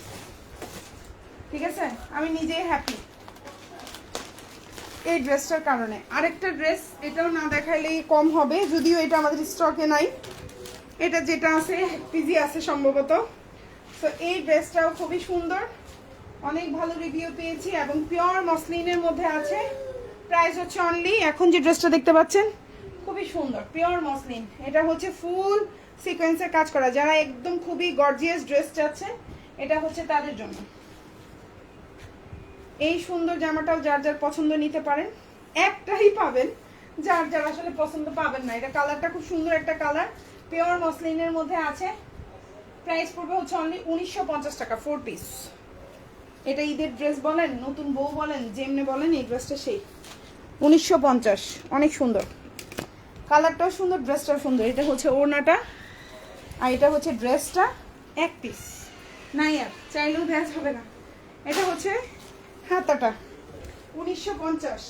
Speaker 1: ঠিক আছে? আমি নিজেই হ্যাপি এই ড্রেসটার কারণে। আরেকটা ড্রেস, এটাও না দেখাইলেই কম হবে, যদিও এটা আমাদের স্টকে নাই, এটা যেটা আছে পিজি আছে সম্ভবত। তো এই ড্রেসটাও খুবই সুন্দর, অনেক ভালো রিভিউ পেয়েছি এবং পিওর মসলিনের মধ্যে আছে। প্রাইস হচ্ছে অনলি, এখন যে ড্রেসটা দেখতে পাচ্ছেন খুবই সুন্দর পিওর মসলিন, এটা হচ্ছে ফুল সিকোয়েন্সের কাজ করা। যারা একদম খুবই গর্জিয়াস ড্রেস চাচ্ছে এটা হচ্ছে তাদের জন্য। এই সুন্দর জামাটাও যার যার পছন্দ নিতে পারেন, একটাই পাবেন, যার যার আসলে পছন্দ পাবেন না। এটা কালারটা খুব সুন্দর একটা কালার, পিওর মসলিনের মধ্যে আছে। প্রাইস পড়বে হচ্ছে অনলি 1950 টাকা 4 পিস। এটা ঈদের ড্রেস বলেন, নতুন বউ বলেন, যেমনি বলেন, এই ড্রেসটা সেই 1950। অনেক সুন্দর, কালারটাও সুন্দর, ড্রেসটাও সুন্দর। এটা হচ্ছে ওড়নাটা আর এটা হচ্ছে ড্রেসটা, এক পিস নাই আর চাইলেও দেওয়া যাবে না। এটা হচ্ছে হাতাটা 1950।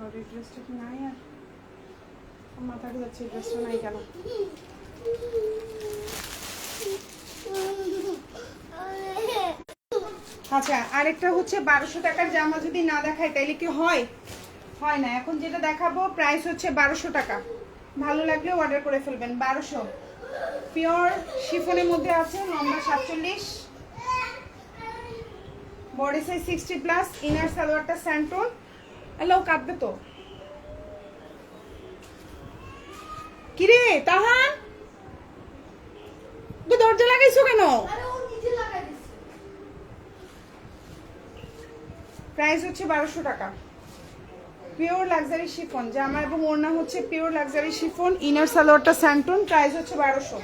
Speaker 1: গড, এই ড্রেসটা কি নাই আর? মাথা ঘুরাচ্ছে, এই ড্রেসটা নাই কেন? আচ্ছা, আরেকটা হচ্ছে 1200 টাকার জামা যদি না দেখায় তাইলে কি হয়? হয় না। এখন যেটা দেখাবো প্রাইস হচ্ছে 1200 টাকা। ভালো লাগলে অর্ডার করে ফেলবেন। 1200 পিওর শিফনের মধ্যে আছে, লম্বা 47, বডি সাইজ 60 প্লাস, ইনার সালোয়ারটা স্যান্টন। হ্যালো, কাটবে তো। কিরে তাহান, তুই দরজা লাগাইছো কেন? প্রাইস হচ্ছে 1200 টাকা। পিওর লাক্সারি শিফন জামা এবং ওড়না হচ্ছে পিওর লাক্সারি শিফন, ইনার সালোয়ারটা স্যান্টন, প্রাইস হচ্ছে 1200।